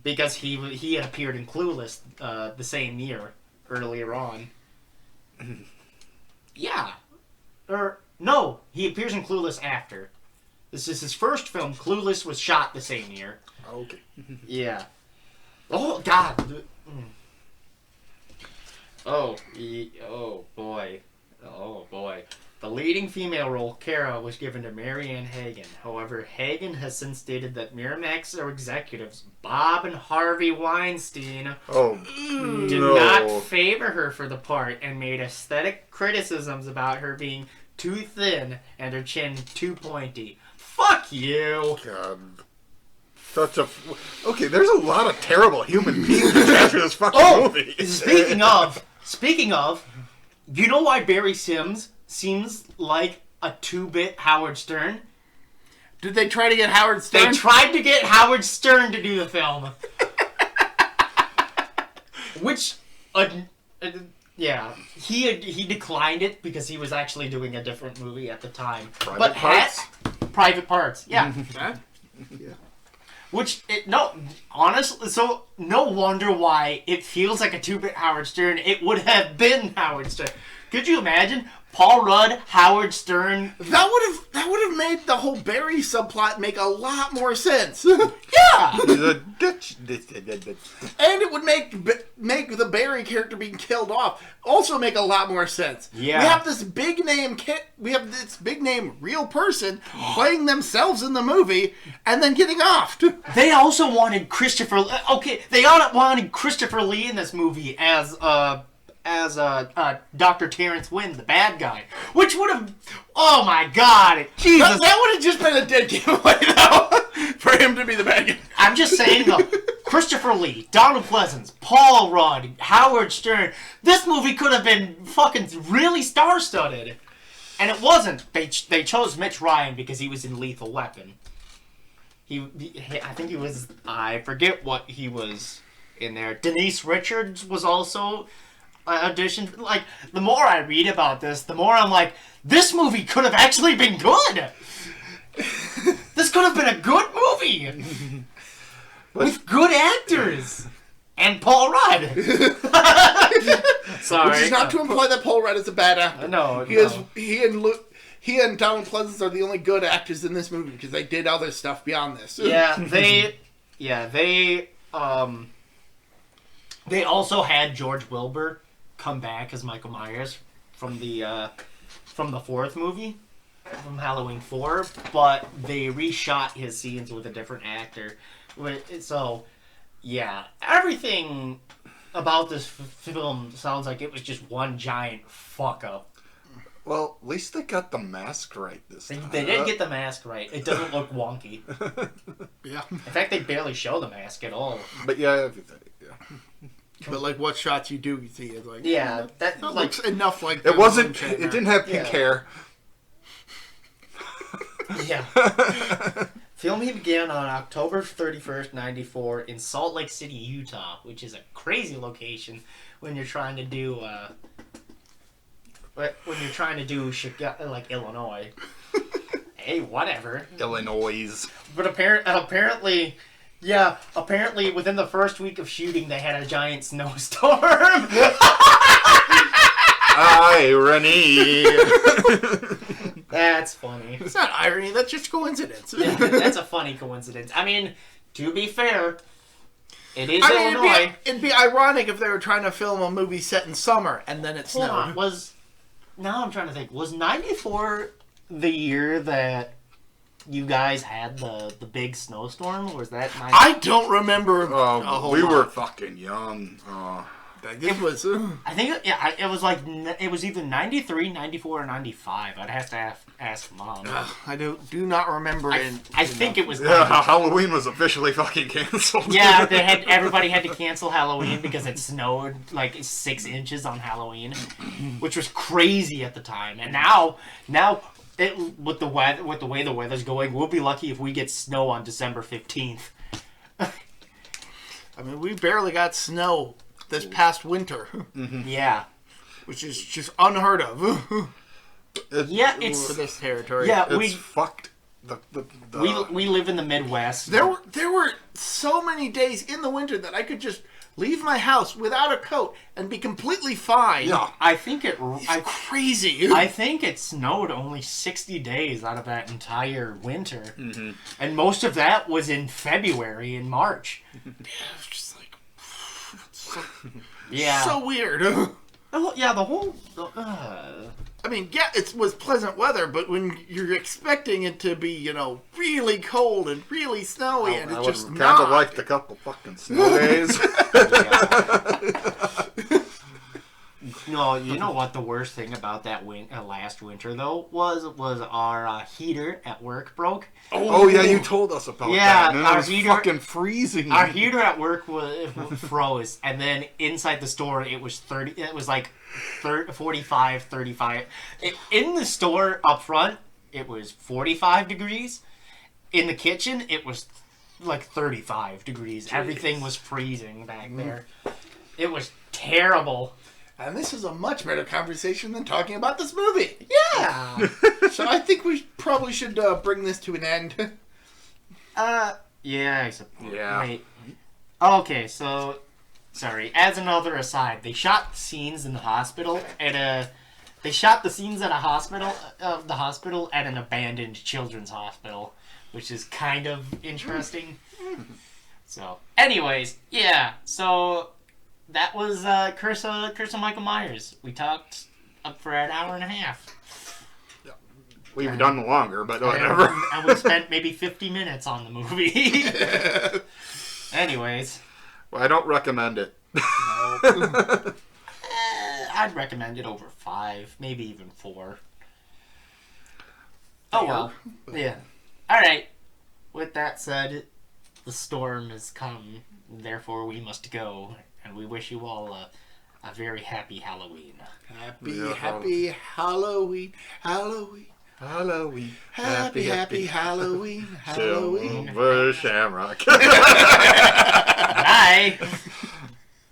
because he had appeared in Clueless the same year, earlier on. Yeah. No, he appears in Clueless after. This is his first film. Clueless was shot the same year. Okay. Yeah. Oh, God. Oh boy. Oh, boy. The leading female role, Kara, was given to Marianne Hagen. However, Hagen has since stated that Miramax executives Bob and Harvey Weinstein did not favor her for the part and made aesthetic criticisms about her being too thin and her chin too pointy. Fuck you! God. Okay, there's a lot of terrible human beings after this fucking movie. Speaking of, you know why Barry Sims seems like a 2-bit Howard Stern? Did they try to get Howard Stern? They tried to get Howard Stern to do the film. Which, yeah, he declined it because he was actually doing a different movie at the time. Private Parts, yeah. Yeah. Which, honestly, so no wonder why it feels like a 2-bit Howard Stern. It would have been Howard Stern. Could you imagine? Paul Rudd, Howard Stern. That would have made the whole Barry subplot make a lot more sense. Yeah! And it would make the Barry character being killed off also make a lot more sense. Yeah. We have this big name real person playing themselves in the movie and then getting offed. They also wanted Christopher Lee in this movie as Dr. Terrence Wynn, the bad guy. Which would have... Oh my god! Jesus! That would have just been a dead giveaway, though, for him to be the bad guy. I'm just saying, though, Christopher Lee, Donald Pleasance, Paul Rudd, Howard Stern, this movie could have been fucking really star-studded. And it wasn't. They chose Mitch Ryan because he was in Lethal Weapon. I think he was... I forget what he was in there. Denise Richards was also... audition. Like, the more I read about this, the more I'm like, this movie could have actually been good. This could have been a good movie with good actors and Paul Rudd. Sorry, which is not to imply that Paul Rudd is a bad actor. No, he and Donald Pleasance are the only good actors in this movie because they did other stuff beyond this. They also had George Wilbur come back as Michael Myers from the fourth movie, from Halloween 4, but they reshot his scenes with a different actor. So, yeah, everything about this film sounds like it was just one giant fuck up. Well, at least they got the mask right this time. They did get the mask right. It doesn't look wonky. Yeah. In fact, they barely show the mask at all. But yeah. But like what shots you do see is like that looks enough like it wasn't. It didn't have pink hair. Yeah. Filming began on October 31st, 94 in Salt Lake City, Utah, which is a crazy location when you're trying to do like Illinois. Hey, whatever. Illinois. But apparently within the first week of shooting, they had a giant snowstorm. Irony. That's funny. It's not irony, that's just coincidence. Yeah, that's a funny coincidence. I mean, to be fair, it is Illinois. It'd be ironic if they were trying to film a movie set in summer and then it snowed. Now I'm trying to think. Was 94 the year that you guys had the big snowstorm? Or was that 94? I don't remember. We were fucking young. Like, it was. I think it was like it was either 93, 94, or 95. I'd have to ask Mom. I do not remember. I think it was. Yeah, Halloween was officially fucking canceled. Yeah, everybody had to cancel Halloween because it snowed like 6 inches on Halloween, which was crazy at the time. And now with the way the weather's going, we'll be lucky if we get snow on December 15th. I mean, we barely got snow this past winter. Mm-hmm. Yeah. Which is just unheard of. It's for this territory. Yeah, it's fucked. We live in the Midwest. There were so many days in the winter that I could just leave my house without a coat and be completely fine. Yeah. I think crazy. I think it snowed only 60 days out of that entire winter. Mm-hmm. And most of that was in February and March. Yeah, it was just like Yeah. so weird. I mean, yeah, it was pleasant weather, but when you're expecting it to be, really cold and really snowy, and it's just kind not. of liked a couple fucking snow days. No, you know what the worst thing about that last winter though was our heater at work broke. Oh yeah, you told us about that. And our it was heater fucking freezing. Our heater at work froze, and then inside the store it was 45, 35. In the store up front, it was 45 degrees. In the kitchen, it was like 35 degrees. Jeez. Everything was freezing back there. It was terrible. And this is a much better conversation than talking about this movie. Yeah. So I think we probably should bring this to an end. Yeah, I suppose. Yeah. Wait. Okay, so... Sorry, as another aside, they shot scenes in the hospital at They shot the scenes at the hospital at an abandoned children's hospital, which is kind of interesting. So, anyways, yeah, so... That was Curse of Michael Myers. We talked up for an hour and a half. We've done longer, but whatever. And we spent maybe 50 minutes on the movie. Anyways. Well, I don't recommend it. I'd recommend it over 5, maybe even 4. Oh well. Yeah. Alright. With that said, the storm has come. Therefore, we must go. And we wish you all a very happy Halloween. Happy Halloween. Halloween. Halloween. Happy Halloween. Halloween. Silver Shamrock. Bye.